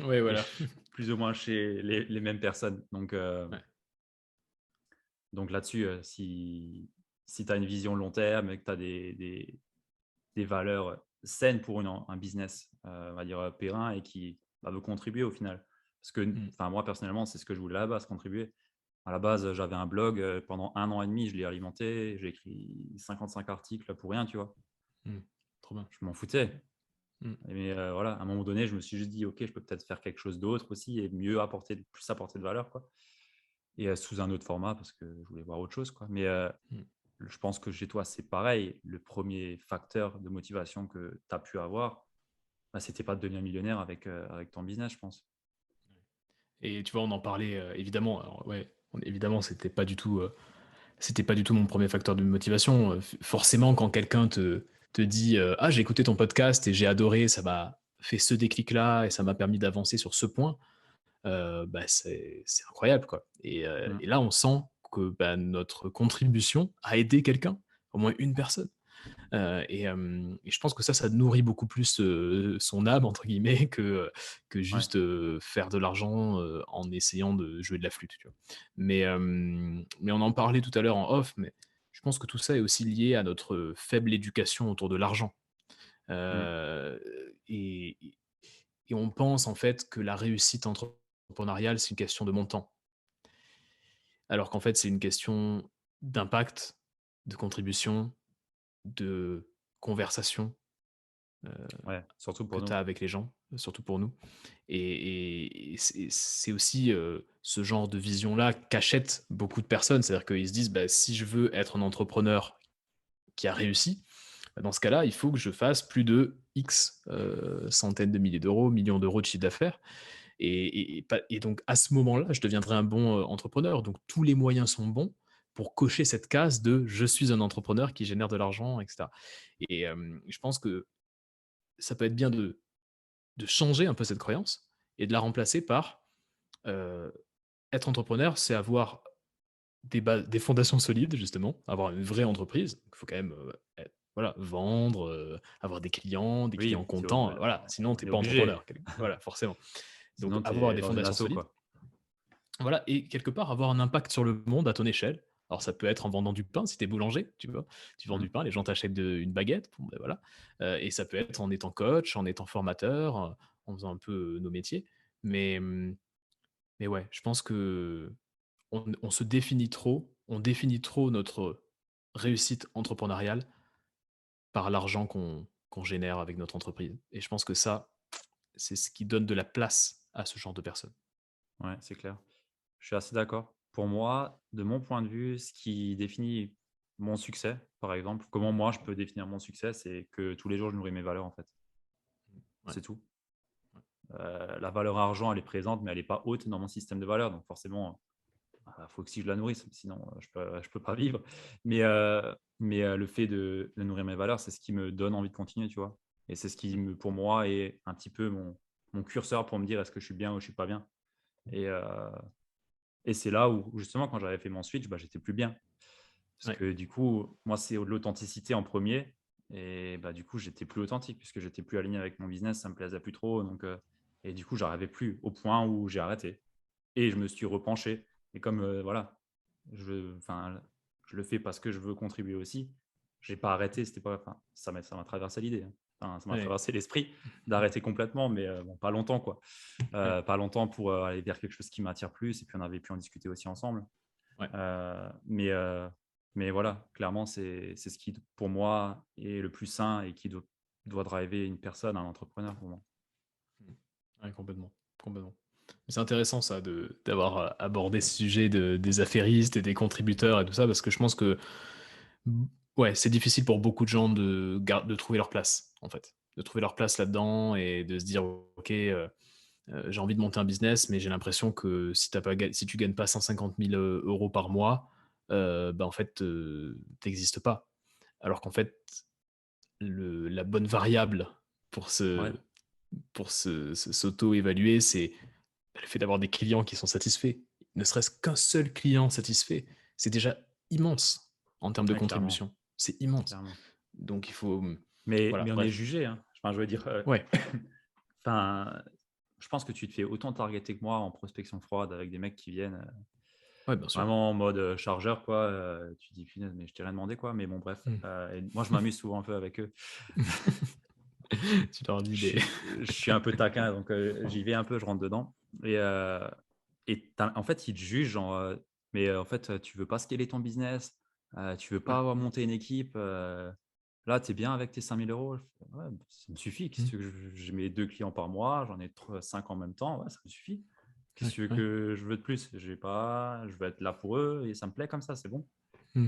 Ouais, et voilà. plus ou moins chez les mêmes personnes. Ouais. Donc là-dessus, si tu as une vision long terme et que tu as des valeurs saines pour un business, on va dire, périn et qui, bah, veut contribuer au final. Parce que, Mmh. enfin, moi, personnellement, c'est ce que je voulais à la base, contribuer. À la base, j'avais un blog, pendant 1 an et demi, je l'ai alimenté, j'ai écrit 55 articles pour rien, tu vois? Mmh. Trop bien. Je m'en foutais. Mmh. Mais voilà, à un moment donné, je me suis juste dit: «OK, je peux peut-être faire quelque chose d'autre aussi et mieux apporter plus apporter de valeur, quoi». Et sous un autre format parce que je voulais voir autre chose, quoi. Mais Mmh. je pense que chez toi, c'est pareil. Le premier facteur de motivation que tu as pu avoir, bah, c'était pas de devenir millionnaire avec ton business, je pense. Et tu vois, on en parlait, évidemment, alors ouais, évidemment, c'était pas du tout mon premier facteur de motivation, forcément quand quelqu'un te dit, «Ah j'ai écouté ton podcast et j'ai adoré, ça m'a fait ce déclic-là et ça m'a permis d'avancer sur ce point», bah, c'est incroyable, quoi. Mmh. Et là, on sent que, bah, notre contribution a aidé quelqu'un, au moins une personne. Et je pense que ça nourrit beaucoup plus, son «âme» entre guillemets que Ouais. juste, faire de l'argent, en essayant de jouer de la flûte, tu vois? Mais on en parlait tout à l'heure en off, mais je pense que tout ça est aussi lié à notre faible éducation autour de l'argent. Mmh. Heu et et on pense en fait que la réussite entrepreneuriale, c'est une question de montant, alors qu'en fait, c'est une question d'impact, de contribution, de conversation, heu Ouais, surtout que pour tu nous. as avec les gens, surtout pour nous. Et c'est aussi, ce genre de vision-là qu'achètent beaucoup de personnes. C'est-à-dire qu'ils se disent: «Bah, si je veux être un entrepreneur qui a réussi, bah, dans ce cas-là, il faut que je fasse plus de X, centaines de milliers d'euros, millions d'euros de chiffre d'affaires et donc à ce moment-là, je deviendrai un bon, entrepreneur». Donc tous les moyens sont bons pour cocher cette case de: «Je suis un entrepreneur qui génère de l'argent» et cetera. Je pense que ça peut être bien de changer un peu cette croyance et de la remplacer par, heu, être entrepreneur, c'est avoir des fondations solides justement, avoir une vraie entreprise. Il faut quand même, voilà, vendre, avoir des clients Oui, contents, voilà, sinon tu on es est pas entrepreneur obligé. voilà, forcément. Donc Sinon, tu avoir es des dans une fondations asso, solides, quoi. Voilà, et quelque part avoir un impact sur le monde à ton échelle. Alors ça peut être en vendant du pain si tu es boulanger, tu vois? Tu vends Mmh. du pain, les gens t'achètent une baguette, bon ben voilà. Et ça peut être en étant coach, en étant formateur, en faisant un peu, nos métiers. Mais, mais ouais, je pense que on se définit trop, on définit trop notre réussite entrepreneuriale par l'argent qu'on génère avec notre entreprise. Et je pense que ça, c'est ce qui donne de la place à ce genre de personnes. Ouais, c'est clair. Je suis assez d'accord. Pour moi, de mon point de vue, ce qui définit mon succès, par exemple, comment moi je peux définir mon succès, c'est que tous les jours je nourris mes valeurs en fait. Ouais, C'est tout. La valeur argent, elle est présente, mais elle est pas haute dans mon système de valeurs. Donc forcément, faut aussi que je la nourrisse, sinon je peux pas vivre. Le fait de nourrir mes valeurs, c'est ce qui me donne envie de continuer, tu vois. Et c'est ce qui me, pour moi, est un petit peu mon curseur pour me dire est-ce que je suis bien ou je suis pas bien. Et, euh, et c'est là où justement quand j'avais fait mon switch, bah, j'étais plus bien. Parce ouais, que du coup, moi, c'est de l'authenticité en premier. Et bah, du coup, j'étais plus authentique puisque j'étais plus aligné avec mon business, ça me plaisait plus trop. Et du coup, j'arrivais plus au point où j'ai arrêté. Et je me suis repenché. Et comme voilà, enfin, je le fais parce que je veux contribuer aussi. J'ai pas arrêté. C'était pas, enfin, ça m'a traversé l'idée, hein. Enfin, ça m'a ouais. traversé l'esprit d'arrêter complètement, mais bon, pas longtemps quoi. Ouais, Pas longtemps pour aller vers quelque chose qui m'attire plus. Et puis on avait pu en discuter aussi ensemble. ouais. Euh, mais, euh, mais voilà, clairement, c'est ce qui, pour moi, est le plus sain et qui doit driver une personne, un entrepreneur pour moi. Mmh. Ouais, complètement, complètement. C'est intéressant ça de d'avoir, abordé ce sujet des affairistes et des contributeurs et tout ça parce que je pense que, mmh, ouais, c'est difficile pour beaucoup de gens de trouver leur place, en fait. De trouver leur place là-dedans et de se dire: «OK, j'ai envie de monter un business, mais j'ai l'impression que si tu gagnes pas 150 000 € par mois, bah, en fait, tu pas». Alors qu'en fait, le la bonne variable pour Ouais, s'auto-évaluer, c'est le fait d'avoir des clients qui sont satisfaits. Ne serait-ce qu'un seul client satisfait, c'est déjà immense en termes de ouais, clairement, contribution. C'est immense. clairement. Donc il faut, Mais voilà, on est bref. jugé, hein. Enfin, je veux dire, Ouais, enfin, je pense que tu te fais autant targeter que moi en prospection froide avec des mecs qui viennent ouais, bien sûr. vraiment en mode chargeur, quoi. Tu te dis, punaise, mais je t'ai rien demandé, quoi. Mais bon, bref. Mmh. Et moi, je m'amuse souvent un peu avec eux. Tu leur dis des Je suis un peu taquin, donc j'y vais un peu, je rentre dedans. Et, en fait, ils te jugent, genre, mais en fait, tu veux pas scaler ton business, tu veux pas ouais. avoir monté une équipe, là, tu es bien avec tes 5 000 €? Je fais: «Ouais, ça me suffit. Qu'est-ce Mmh. que tu veux que j'ai mes 2 clients par mois, j'en ai 5 en même temps, ouais, ça me suffit. Qu'est-ce que Ouais, tu veux ouais. que je veux de plus? Je veux être là pour eux et ça me plaît comme ça, c'est bon». Mmh.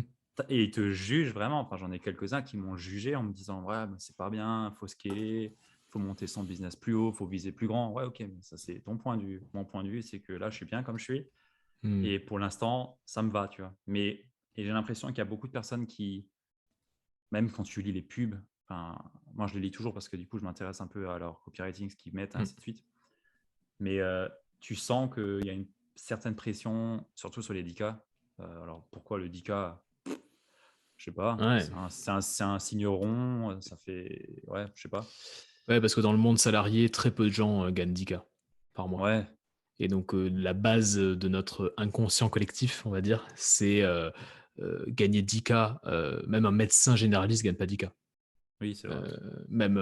Et ils te jugent vraiment. Enfin, j'en ai quelques-uns qui m'ont jugé en me disant: «Ouais, bah, c'est pas bien, faut scaler, faut monter son business plus haut, faut viser plus grand». Ouais, OK, mais ça, c'est ton point de vue. Mon point de vue, c'est que là, je suis bien comme je suis Mmh. et pour l'instant, ça me va, tu vois? Et j'ai l'impression qu'il y a beaucoup de personnes qui, même quand tu lis les pubs, enfin, moi, je les lis toujours parce que du coup, je m'intéresse un peu à leur copywriting, ce qu'ils mettent, Mmh. ainsi de suite. Mais tu sens qu'il y a une certaine pression, surtout sur les 10K. Alors pourquoi le 10K? Je sais pas, Ouais. c'est un signe rond, ça fait ouais, je sais pas. Ouais, parce que dans le monde salarié, très peu de gens, gagnent 10 K par mois. Ouais, Et donc, la base, de notre inconscient collectif, on va dire, c'est, gagner 10 K, même un médecin généraliste gagne pas 10 K. oui, c'est vrai. Même,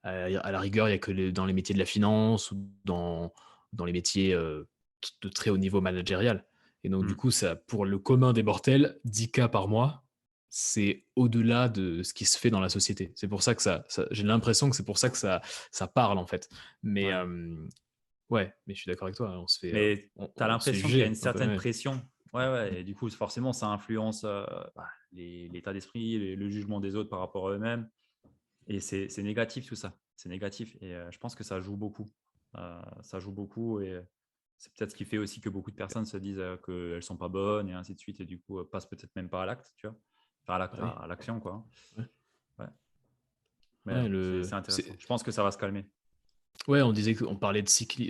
à la rigueur, il y a que dans les métiers de la finance ou dans les métiers, de très haut niveau managérial. Et donc du Mmh. coup, ça pour le commun des mortels, 10 K par mois, c'est au-delà de ce qui se fait dans la société. C'est pour ça que ça j'ai l'impression que c'est pour ça que ça parle, en fait. Mais, Ouais. ouais, mais je suis d'accord avec toi, hein, on se fait, Mais tu as on se fait l'impression qu'il y a une juger un peu, certaine ouais. pression. Ouais, Mmh. ouais, et du coup, forcément, ça influence, bah, l'état d'esprit, le jugement des autres par rapport à eux-mêmes et c'est négatif tout ça. C'est négatif et je pense que ça joue beaucoup. Ça joue beaucoup et c'est peut-être ce qui fait aussi que beaucoup de personnes se disent, qu'elles sont pas bonnes et ainsi de suite et du coup, passent peut-être même pas à l'acte, tu vois? Enfin à l'acte, Bah, oui, à l'action, quoi, hein. ouais. Ouais, mais Ouais, c'est intéressant. c'est Je pense que ça va se calmer. ouais, on parlait de cycle.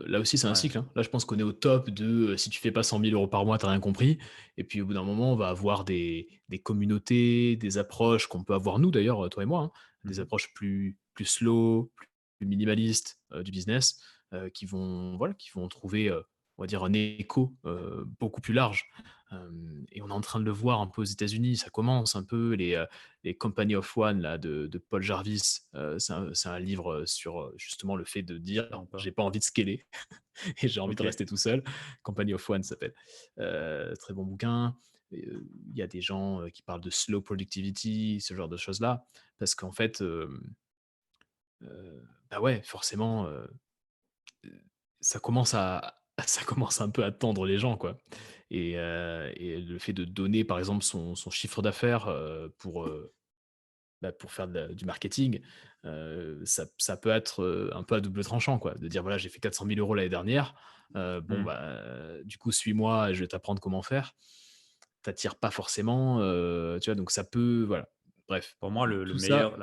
Là aussi, c'est un Ouais. cycle, hein. Là, je pense qu'on est au top si tu fais pas 100 000 € par mois, tu rien compris. Et puis, au bout d'un moment, on va avoir des communautés, des approches qu'on peut avoir nous d'ailleurs, toi et moi, hein, des Mmh. approches plus slow, plus minimalistes, du business, qui vont voilà, qui vont trouver, on va dire, un écho beaucoup plus large. Et on est en train de le voir un peu aux États-Unis, ça commence un peu, les Company of One là, de Paul Jarvis. C'est un livre sur justement le fait de Je dire connais pas. j'ai pas envie de scaler et j'ai envie de Ok. rester tout seul. Company of One ça s'appelle. Très bon bouquin. Il y a des gens qui parlent de slow productivity, ce genre de choses-là, parce qu'en fait, bah ouais, forcément, ça commence à ça commence un peu à tendre les gens, quoi. Et le fait de donner, par exemple, son chiffre d'affaires, pour faire du marketing, ça peut être, un peu à double tranchant, quoi. De dire: «Voilà, j'ai fait 400 000 € l'année dernière, bon, Hmm. bah, du coup, suis-moi et je vais t'apprendre comment faire». Tu pas forcément, tu vois? Donc ça peut voilà. Bref, Pour moi, le tout ça, meilleur,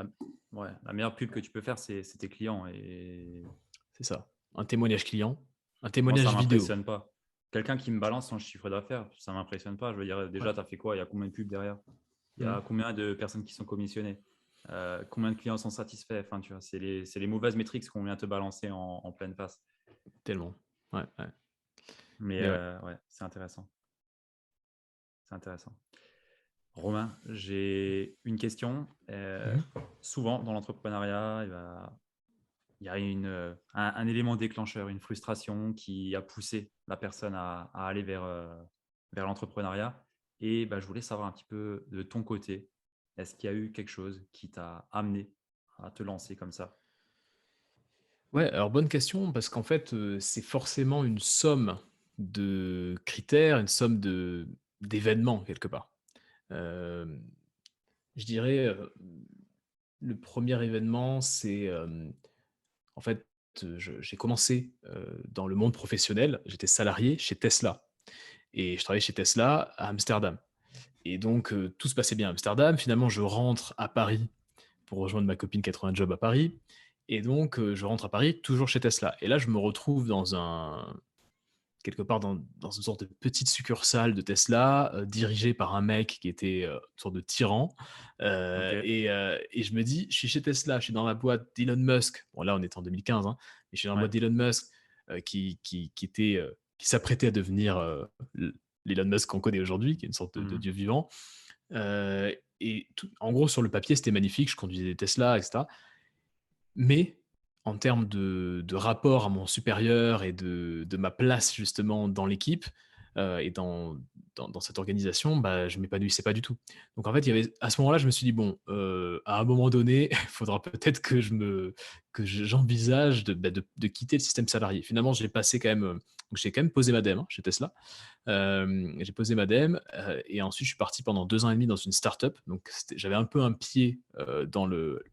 ouais, la meilleure pub que tu peux faire, c'est tes clients. Et c'est ça. Un témoignage client, un moi, ça témoignage vidéo. m'impressionne pas. Quelqu'un qui me balance son chiffre d'affaires, ça m'impressionne pas. Je veux dire, Ouais. déjà, tu as fait quoi? Il y a combien de pubs derrière? Il y Mmh. a combien de personnes qui sont commissionnées? Combien de clients sont satisfaits? Enfin, tu vois, c'est les mauvaises métriques qu'on vient te balancer en pleine face. Tellement. Ouais, ouais. Mais Mais ouais. ouais, c'est intéressant. C'est intéressant. Romain, j'ai une question. Mmh. Souvent, dans l'entrepreneuriat, il y a un élément déclencheur, une frustration qui a poussé la personne à aller vers l'entrepreneuriat. Et bah, je voulais savoir un petit peu de ton côté, est-ce qu'il y a eu quelque chose qui t'a amené à te lancer comme ça? Ouais, alors bonne question parce qu'en fait, c'est forcément une somme de critères, une somme d'événements quelque part. Hem, je dirais, le premier événement, c'est, en fait, j'ai commencé, dans le monde professionnel. J'étais salarié chez Tesla et je travaillais chez Tesla à Amsterdam et donc tout se passait bien à Amsterdam. Finalement, je rentre à Paris pour rejoindre ma copine qui a trouvé un job à Paris et donc je rentre à Paris toujours chez Tesla et là, je me retrouve quelque part dans une sorte de petite succursale de Tesla, dirigée par un mec qui était, une sorte de tyran, Ok. et je me dis: «Je suis chez Tesla, je suis dans la boîte d'Elon Musk». Bon là, on est en 2015, hein, mais je suis dans la Ouais. boîte d'Elon Musk, qui s'apprêtait à devenir, l'Elon Musk qu'on connaît aujourd'hui, qui est une sorte de Mhm. dieu vivant, et tout en gros, sur le papier, c'était magnifique, je conduisais des Tesla et cetera. Mais en termes de rapport à mon supérieur et de ma place justement dans l'équipe, et dans cette organisation, bah, je m'épanouissais pas du tout. Donc en fait, il y avait à ce moment-là, je me suis dit: «Bon, à un moment donné, il faudra peut-être j'envisage de quitter le système salarié». Finalement, j'ai quand même posé ma dème, hein, chez Tesla. J'ai posé ma dème, et ensuite je suis parti pendant 2 ans et demi dans une start-up. Donc j'avais un peu un pied, dans le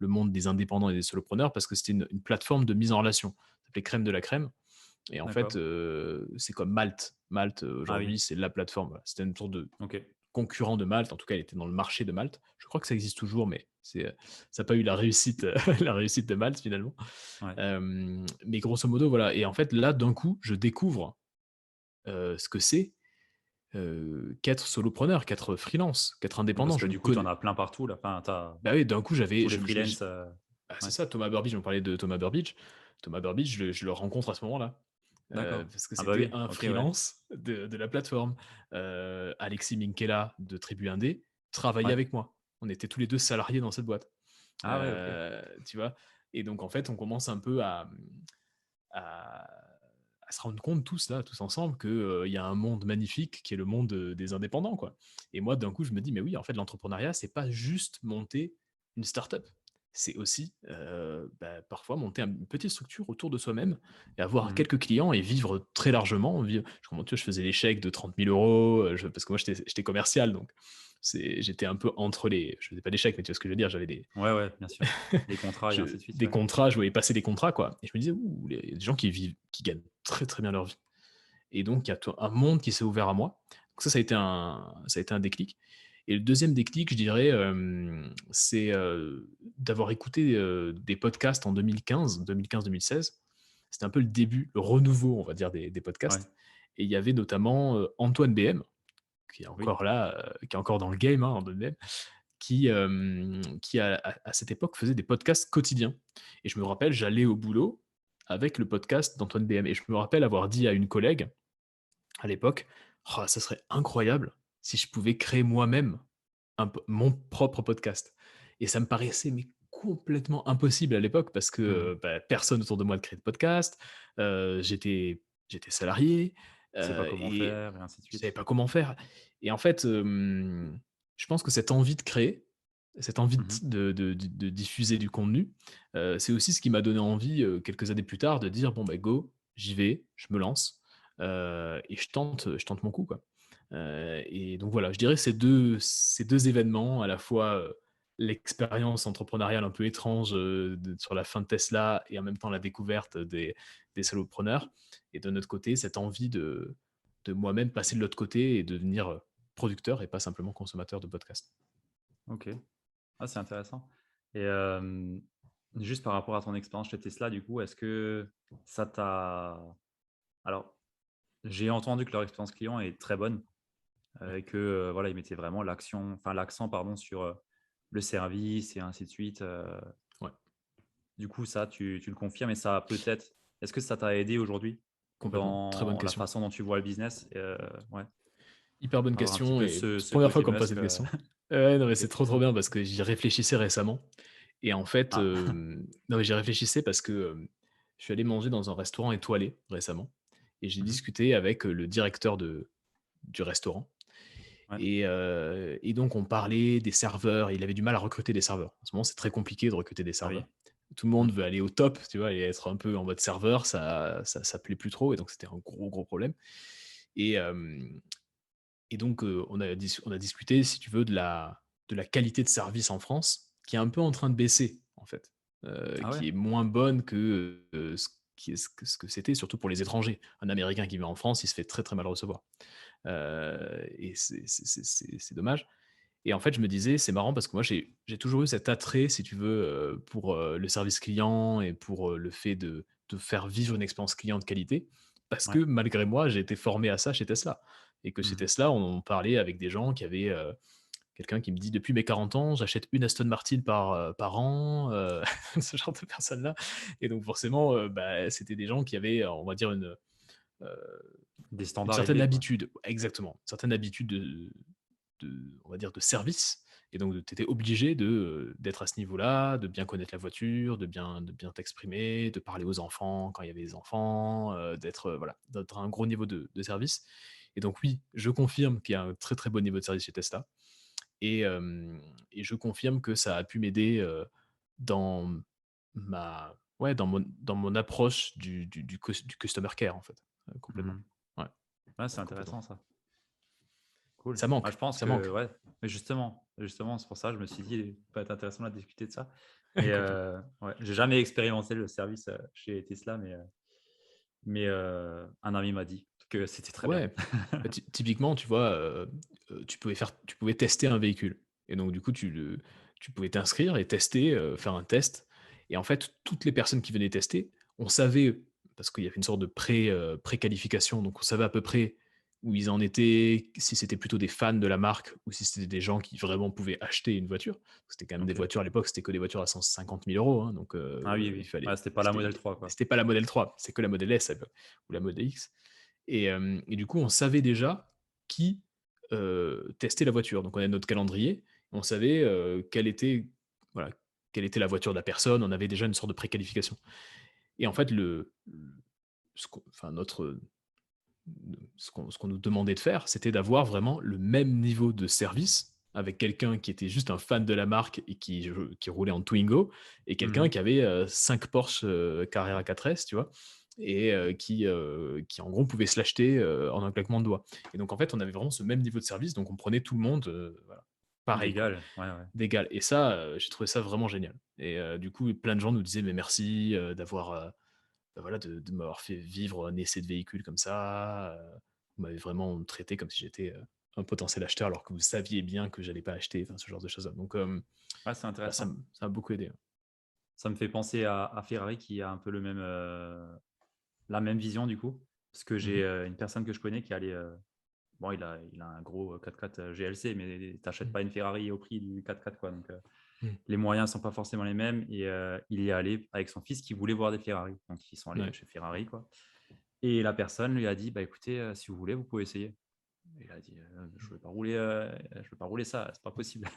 monde des indépendants et des solopreneurs parce que c'était une plateforme de mise en relation. Ça s'appelait Crème de la Crème et en fait, D'accord. c'est comme Malte. Malte, Ah oui. aujourd'hui, c'est la plateforme, voilà. C'était une sorte de Ok. concurrent de Malte. En tout cas, elle était dans le marché de Malte. Je crois que ça existe toujours, mais ça n'a pas eu la réussite, la réussite de Malte finalement. Ouais. Mais grosso modo, voilà. Et en fait, là, d'un coup, je découvre, ce que c'est, qu'être solopreneur, qu'être freelance, qu'être Oui, parce indépendant. que Je ne du coup, tu en connais as plein partout là. Enfin, bah oui, d'un coup, tous j'avais les je me freelances. bah, c'est Ouais. ça, Thomas Burbidge, on parlait de Thomas Burbidge. Thomas Burbidge, je le rencontre à ce moment-là, D'accord. parce que Ah bah c'était oui. un Ok, ouais. freelance de la plateforme. Alexis Minkela de Tribu Indé travaillait Ouais. avec moi. On était tous les 2 salariés dans cette boîte, Ah ouais, ok. tu vois? Et donc en fait, on commence un peu à à se rendre compte tous là, tous ensemble que, il y a un monde magnifique qui est le monde, des indépendants, quoi. Et moi, d'un coup, je me dis: «Mais oui, en fait, l'entrepreneuriat, c'est pas juste monter une start-up. C'est aussi, parfois monter une petite structure autour de soi-même et avoir Mhm. quelques clients et vivre très largement». Je faisais les chèques de 30 000 €, parce que moi, j'étais commercial, donc j'étais un peu entre les je faisais pas des chèques, mais tu vois ce que je veux dire? J'avais des Ouais, ouais, bien sûr. Des contrats et ainsi de suite. des Ouais. contrats, je voyais passer des contrats, quoi. Et je me disais: «Ouh, il y a des gens qui gagnent très, très bien leur vie». Et donc il y a un monde qui s'est ouvert à moi. Donc ça a été un déclic. Et le deuxième déclic, je dirais, c'est, d'avoir écouté, des podcasts en 2015-2016. C'était un peu le début, le renouveau, on va dire, des Ouais. podcasts. Et il y avait notamment, Antoine BM, qui est Oui. encore là, qui est encore dans le game, hein, Antoine BM, qui à cette époque faisait des podcasts quotidiens. Et je me rappelle, j'allais au boulot avec le podcast d'Antoine BM. Et je me rappelle avoir dit à une collègue à l'époque: «Oh, ça serait incroyable si je pouvais créer moi-même mon propre podcast». Et ça me paraissait mais complètement impossible à l'époque parce que, Mmh. personne autour de moi ne crée de podcast. J'étais salarié, Tu sais pas comment et faire et ainsi de je savais suite. pas comment faire. Et en fait, je pense que cette envie de créer, cette envie Mmh. de diffuser du contenu, c'est aussi ce qui m'a donné envie, quelques années plus tard, de dire: «Bon, bah, go, j'y vais, je me lance, et je tente mon coup, quoi». Et donc voilà, je dirais ces deux événements, à la fois, l'expérience entrepreneuriale un peu étrange, sur la fin de Tesla, et en même temps la découverte des solopreneurs, et de notre côté, cette envie de moi-même passer de l'autre côté et de devenir, producteur et pas simplement consommateur de podcasts. OK. Ah, c'est intéressant et juste par rapport à ton expérience chez Tesla, du coup, est-ce que ça t'a alors, j'ai entendu que leur expérience client est très bonne, Ouais, et que, voilà, ils mettaient vraiment l'accent, pardon, sur, le service et ainsi de suite, ouais, du coup, ça, tu le confirmes et ça a peut-être est-ce que ça t'a aidé aujourd'hui complètement. Très bonne dans la question. façon dont tu vois le business? Ouais, Hyper bonne avoir un petit question, peu et ce première fois côté qu'on me pose Musk, cette question. Ouais, non, mais OK. c'est trop, trop bien parce que j'y réfléchissais récemment. Et en fait, Ah. non, mais j'y réfléchissais parce que, je suis allé manger dans un restaurant étoilé récemment, et j'ai Mmh. discuté avec, le directeur du restaurant. Ouais. Et donc on parlait des serveurs. Il avait du mal à recruter des serveurs. En ce moment, c'est très compliqué de recruter des Ah oui. serveurs. Tout le Mmh. monde veut aller au top, tu vois? Et être un peu en mode serveur, ça plaît plus trop, et donc c'était un gros, gros problème. Et hem et donc, on a discuté, si tu veux, de la qualité de service en France, qui est un peu en train de baisser, en fait, Ah ouais? qui est moins bonne que, ce que c'était, surtout pour les étrangers. Un Américain qui vient en France, il se fait très, très mal recevoir, et c'est dommage. Et en fait, je me disais: «C'est marrant», parce que moi, j'ai toujours eu cet attrait, si tu veux, pour, le service client, et pour, le fait de faire vivre une expérience client de qualité, parce que Ouais. malgré moi, j'ai été formé à ça chez Tesla. Et que chez Mmh. Tesla, on parlait avec des gens qui avaient, quelqu'un qui me dit: «Depuis mes 40 ans, j'achète une Aston Martin par an», ce genre de personnes-là. Et donc forcément, bah, c'était des gens qui avaient, on va dire, heu, Des une standards certaine élevés, quoi. habitude, exactement, une certaine habitude on va dire, de service. Et donc tu étais obligé d'être à ce niveau-là, de bien connaître la voiture, de bien t'exprimer, de parler aux enfants quand il y avait des enfants, voilà, d'être à un gros niveau de service. Et donc oui, je confirme qu'il y a un très, très bon niveau de service chez Tesla. Et je confirme que ça a pu m'aider, dans dans mon approche du customer care, en fait, complètement. Mmh. Ouais, Ouais, c'est complètement. intéressant ça. Cool. Ça Ouais, je manque, pense ça que manque, ouais, mais justement, c'est pour ça, je me suis dit: «Il peut être intéressant de discuter de ça» et complètement. ouais, j'ai jamais expérimenté le service, chez Tesla, mais un ami m'a dit que c'était très bien. Ouais, bah, typiquement, tu vois, tu pouvais tester un véhicule, et donc du coup, tu pouvais t'inscrire et tester, faire un test. Et en fait, toutes les personnes qui venaient tester, on savait, parce qu'il y avait une sorte de préqualification, donc on savait à peu près où ils en étaient, si c'était plutôt des fans de la marque ou si c'était des gens qui vraiment pouvaient acheter une voiture. C'était quand même des OK. voitures à l'époque, c'était que des voitures à 150 000 €, hein, donc Ah oui, il oui. Ouais, fallait c'était pas la modèle 3 quoi. c'était pas la Model 3, c'est que la Model S ou la Model X. Et du coup, on savait déjà qui, testait la voiture. Donc on avait notre calendrier, on savait, voilà, quelle était la voiture de la personne, on avait déjà une sorte de préqualification. Et en fait, ce qu'on enfin notre, ce qu'on nous demandait de faire, c'était d'avoir vraiment le même niveau de service avec quelqu'un qui était juste un fan de la marque et qui roulait en Twingo, et quelqu'un Mmh. qui avait, 5 Porsche, Carrera 4S, tu vois? Et qui en gros pouvait se l'acheter, en un claquement de doigts. Et donc en fait, on avait vraiment ce même niveau de service, donc on prenait tout le monde, voilà, pareil, quoi, D'égal, ouais, ouais. d'égal. Et ça, j'ai trouvé ça vraiment génial. Et du coup, plein de gens nous disaient: «Mais merci, d'avoir, bah, voilà, de m'avoir fait vivre un essai de véhicule comme ça, vous m'avez vraiment traité comme si j'étais, un potentiel acheteur, alors que vous saviez bien que j'allais pas acheter», enfin ce genre de choses-là. Donc Ouais, c'est bah, ça intéressant. m'a beaucoup aidé, ouais. Ça me fait penser à Ferrari qui a un peu le même, la même vision du coup. Parce que Mmh j'ai, mh. une personne que je connais qui allait, bon il a un gros, 4x4, GLC mais tu achètes Mmh. pas une Ferrari au prix du 4x4 quoi donc Mmh. Les moyens ne sont pas forcément les mêmes et il y est allé avec son fils qui voulait voir des Ferrari. Donc ils sont allés Ouais. chez Ferrari, quoi, et la personne lui a dit: «Bah, écoutez, si vous voulez, vous pouvez essayer». Il a dit: «Je ne vais pas rouler, je vais pas rouler ça, c'est pas possible».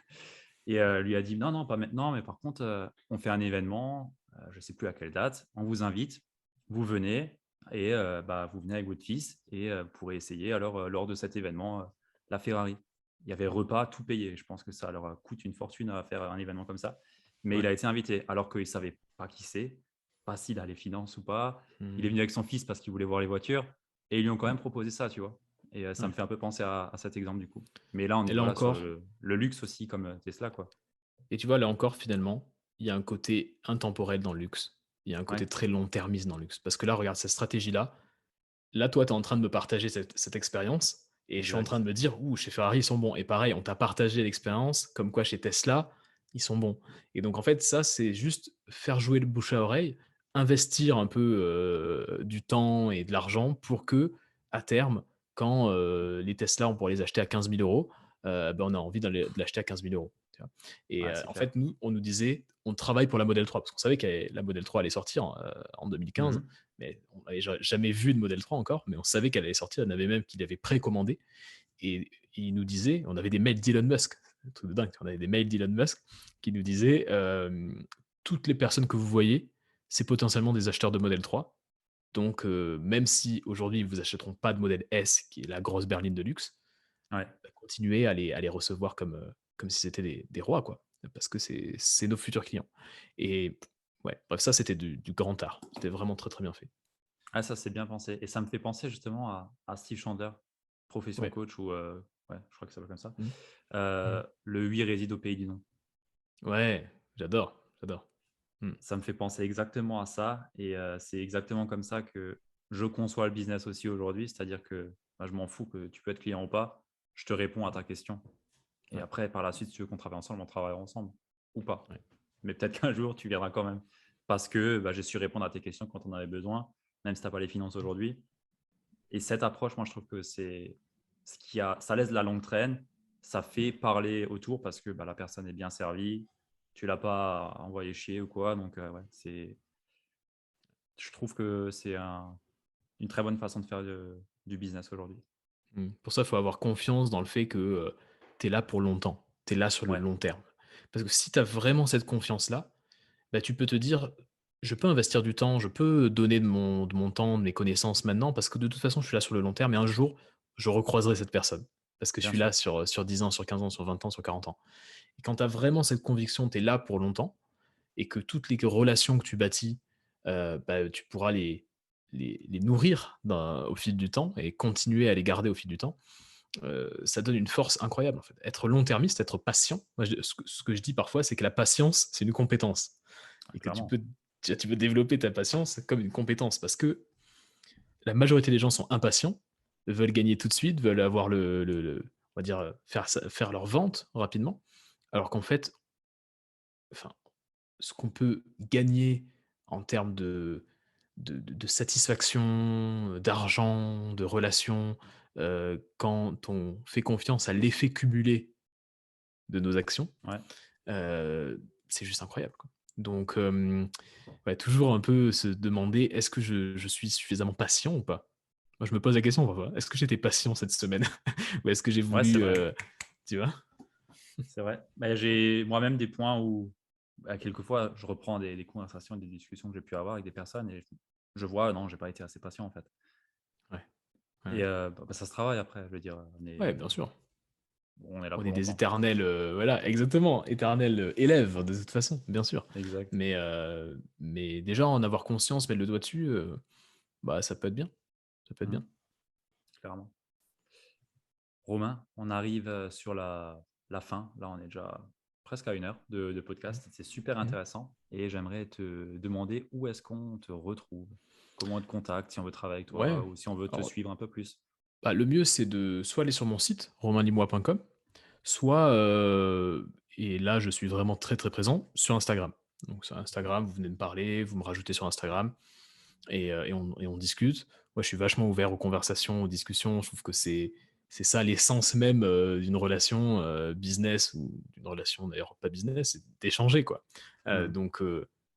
Et lui a dit: «Non, non, pas maintenant, mais par contre, on fait un événement, je ne sais plus à quelle date, on vous invite, vous venez et bah, vous venez avec votre fils et vous pourrez essayer alors, lors de cet événement, la Ferrari». Il y avait repas, tout payé. Je pense que ça leur, coûte une fortune à faire un événement comme ça, mais il Ouais. a été invité alors qu'il ne savait pas qui c'est, pas s'il a les finances ou pas. Il est Mmh. venu avec son fils parce qu'il voulait voir les voitures et ils lui ont quand même proposé ça, tu vois? Et ça me Ouais. fait un peu penser à cet exemple du coup. Mais là, on est Et là voilà sur encore le luxe aussi comme, Tesla, quoi. et tu vois, là encore, finalement, il y a un côté intemporel dans le luxe. Il y a un côté Ouais, très long-termiste dans le luxe. Parce que là, regarde cette stratégie-là. Là, toi, tu es en train de me partager cette expérience et je suis en train exact. de me dire: «Ouh, chez Ferrari, ils sont bons» et pareil, on t'a partagé l'expérience comme quoi chez Tesla, ils sont bons et donc en fait, ça, c'est juste faire jouer le bouche à oreille, investir un peu, du temps et de l'argent pour que à terme, quand, les Tesla, on pourrait les acheter à 15 000 €, bah, on a envie de l'acheter à 15 000 €, tu vois? Et Ouais, c'est en clair. fait, nous, on nous disait: «On travaille pour la Model 3» parce qu'on savait que la Model 3 allait sortir en Mmh 2015, mh. mais on n'avait jamais vu de Model 3 encore, mais on savait qu'elle allait sortir. Il y en avait même qui l'avaient précommandé et il nous disait, on avait des mails d'Elon Musk, un truc de dingue, on avait des mails d'Elon Musk qui nous disait toutes les personnes que vous voyez, c'est potentiellement des acheteurs de Model 3. Donc, même si aujourd'hui ils vous achèteront pas de Model S, qui est la grosse berline de luxe, Ouais. bah, continuez à les recevoir comme si c'était des rois, quoi. Parce que c'est nos futurs clients. Et ouais, bref, ça c'était du grand art. C'était vraiment très très bien fait. Ah, ça, c'est bien pensé et ça me fait penser justement à Steve Chandler, profession Ouais. coach ou ouais, je crois que ça s'appelle comme ça. Mmh. Mmh. Le «Oui réside au pays du non». Ouais, j'adore, j'adore. Mmh. Ça me fait penser exactement à ça et c'est exactement comme ça que je conçois le business aussi aujourd'hui. C'est-à-dire que, bah, je m'en fous que tu peux être client ou pas, je te réponds à ta question et Ouais, après par la suite, si tu veux qu'on travaille ensemble, on travaillera ensemble ou pas. ouais. Mais peut-être qu'un jour, tu viendras quand même parce que, bah, j'ai su répondre à tes questions quand on avait besoin, même si tu as pas les finances aujourd'hui. Et cette approche, moi, je trouve que c'est ce qui a ça laisse la longue traîne, ça fait parler autour parce que, bah, la personne est bien servie, tu l'as pas envoyé chier ou quoi, donc ouais, c'est je trouve que c'est une très bonne façon de faire du business aujourd'hui. Mmh. Pour ça, il faut avoir confiance dans le fait que, tu es là pour longtemps. Tu es là sur le Ouais, long terme. Parce que si tu as vraiment cette confiance-là, bah, tu peux te dire: «Je peux investir du temps, je peux donner de mon temps, de mes connaissances maintenant parce que de toute façon, je suis là sur le long terme et un jour, je recroiserai cette personne. Parce que je bien suis là sûr. sur 10 ans, sur 15 ans, sur 20 ans, sur 40 ans». Et quand tu as vraiment cette conviction, tu es là pour longtemps et que toutes les relations que tu bâtis, bah, tu pourras les nourrir au fil du temps et continuer à les garder au fil du temps, ça donne une force incroyable, en fait. Être long-termiste, être patient, moi je ce que je dis parfois, c'est que la patience, c'est une compétence Ah, et que clairement. tu peux développer ta patience comme une compétence parce que la majorité des gens sont impatients, veulent gagner tout de suite, veulent avoir on va dire, faire leur vente rapidement, alors qu'en fait, enfin, ce qu'on peut gagner en termes de satisfaction, d'argent, de relations, quand on fait confiance à l'effet cumulé de nos actions, Ouais. c'est juste incroyable, quoi. Donc, ouais, toujours un peu se demander: «Est-ce que je suis suffisamment patient ou pas?» Moi, je me pose la question parfois: «Est-ce que j'étais patient cette semaine?» Ou est-ce que j'ai Ouais, c'est voulu, vrai, tu vois? c'est vrai. Bah, j'ai moi-même des points où, bah, quelquefois, je reprends des conversations et des discussions que j'ai pu avoir avec des personnes et je vois, non, j'ai pas été assez patient, en fait. Ouais, ouais, Et ouais. bah, ça se travaille après, je veux dire, Ouais, bien sûr. on est là On pour est des longtemps. éternels, voilà, exactement, éternels, élèves de toute façon, bien sûr. Exact. Mais déjà en avoir conscience, mettre le doigt dessus, bah, ça peut être bien, ça peut être Mmh, bien. clairement. Romain, on arrive, sur la fin. Là, on est déjà presque à 1 heure de Mmh. podcast. C'est super Mmh. intéressant et j'aimerais te demander où est-ce qu'on te retrouve? Comment on te contacte si on veut travailler avec Ouais, toi ou si on veut te alors, suivre un peu plus? bah, le mieux c'est de soit aller sur mon site romainlimois.com, soit, et là je suis vraiment très, très présent, sur Instagram. Donc sur Instagram, vous venez me parler, vous me rajoutez sur Instagram et on discute. Moi, je suis vachement ouvert aux conversations, aux discussions. Je trouve que c'est ça l'essence même d'une relation business ou d'une relation d'ailleurs pas business, c'est d'échanger, quoi. Mmh. Donc,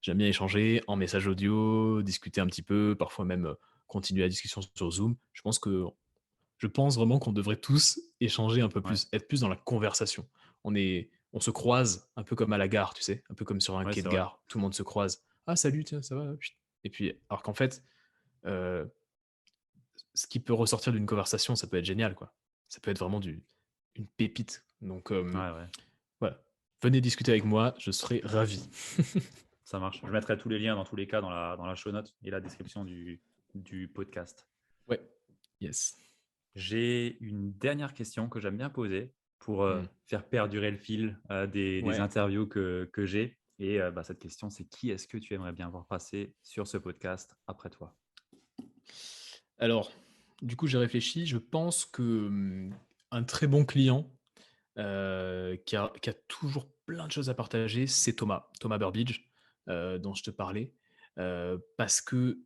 j'aime bien échanger en message audio, discuter un petit peu, parfois même continuer la discussion sur Zoom. Je pense vraiment qu'on devrait tous échanger un peu Ouais, plus, être plus dans la conversation. On se croise un peu comme à la gare, tu sais, un peu comme sur un ouais, quai c'est de vrai. gare. Tout le monde se croise. Ah, salut, tiens, ça va? Chut. Et puis, alors qu'en fait, euh, ce qui peut ressortir d'une conversation, ça peut être génial, quoi. Ça peut être vraiment une pépite. Donc, Ouais, ouais, voilà. Venez discuter avec moi, je serai ravi. ça marche. Je mettrai tous les liens dans tous les cas dans la show note et la description du podcast. Ouais, yes. J'ai une dernière question que j'aime bien poser pour Hmm. faire perdurer le fil des Ouais. interviews que j'ai. Et cette question, c'est qui est-ce que tu aimerais bien voir passer sur ce podcast après toi? Alors, du coup, j'ai réfléchi. Je pense que un très bon client qui a toujours plein de choses à partager, c'est Thomas Burbidge, dont je te parlais. Parce que,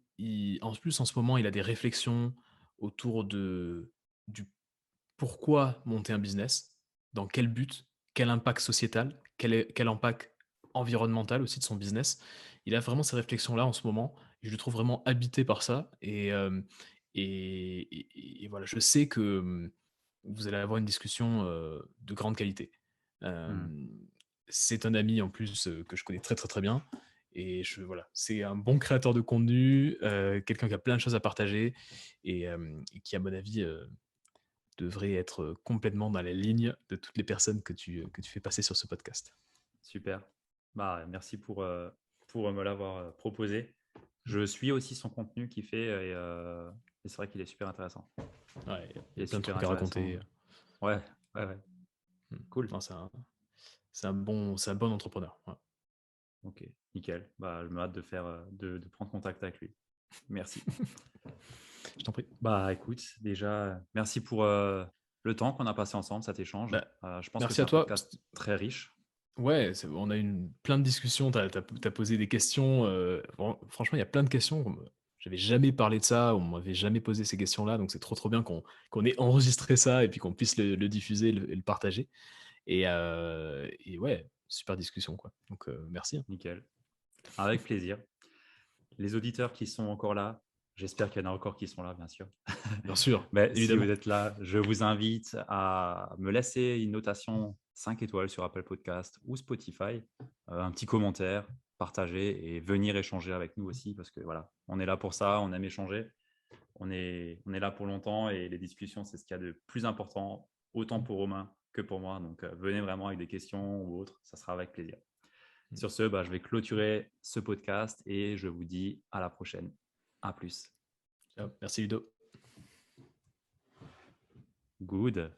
en plus, en ce moment, il a des réflexions autour du pourquoi monter un business, dans quel but, quel impact sociétal, quel impact environnemental aussi de son business. Il a vraiment ces réflexions-là en ce moment. Et je le trouve vraiment habité par ça. Et voilà, je sais que vous allez avoir une discussion de grande qualité. Hmm. Euh, c'est un ami en plus que je connais très très très bien. Et voilà, c'est un bon créateur de contenu, quelqu'un qui a plein de choses à partager et qui, à mon avis, devrait être complètement dans la ligne de toutes les personnes que tu fais passer sur ce podcast. Super. Bah, merci pour me l'avoir proposé. Je suis aussi son contenu qu'il fait et c'est vrai qu'il est super intéressant. Ouais, il Il y est a plein de super trucs à intéressant. raconter. Ouais, ouais, ouais. Mm. Cool. Non, c'est un bon entrepreneur. Ouais. Ok, nickel. Bah, je me hâte de de prendre contact avec lui. Merci. Je t'en prie. Bah, écoute, déjà, merci pour le temps qu'on a passé ensemble, cet échange. Bah, Je pense que merci c'est à un toi. podcast très riche. Ouais, on a eu plein de discussions. T'as posé des questions. Franchement, il y a plein de questions. J'avais jamais parlé de ça. On m'avait jamais posé ces questions-là. Donc, c'est trop, trop bien qu'on ait enregistré ça et puis qu'on puisse le diffuser et le partager. Et ouais, super discussion, quoi. Donc, merci, hein. Nickel. Avec plaisir. Les auditeurs qui sont encore là, j'espère qu'il y en a encore qui sont là, bien sûr. Bien sûr, Mais si vous évidemment. êtes là, je vous invite à me laisser une notation 5 étoiles sur Apple Podcast ou Spotify, un petit commentaire, partager et venir échanger avec nous aussi parce que voilà, on est là pour ça, on aime échanger, on est là pour longtemps et les discussions, c'est ce qu'il y a de plus important, autant pour Romain que pour moi. Donc venez vraiment avec des questions ou autres, ça sera avec plaisir. Sur ce, je vais clôturer ce podcast et je vous dis à la prochaine. À plus. Ciao. Merci, Ludo. Good.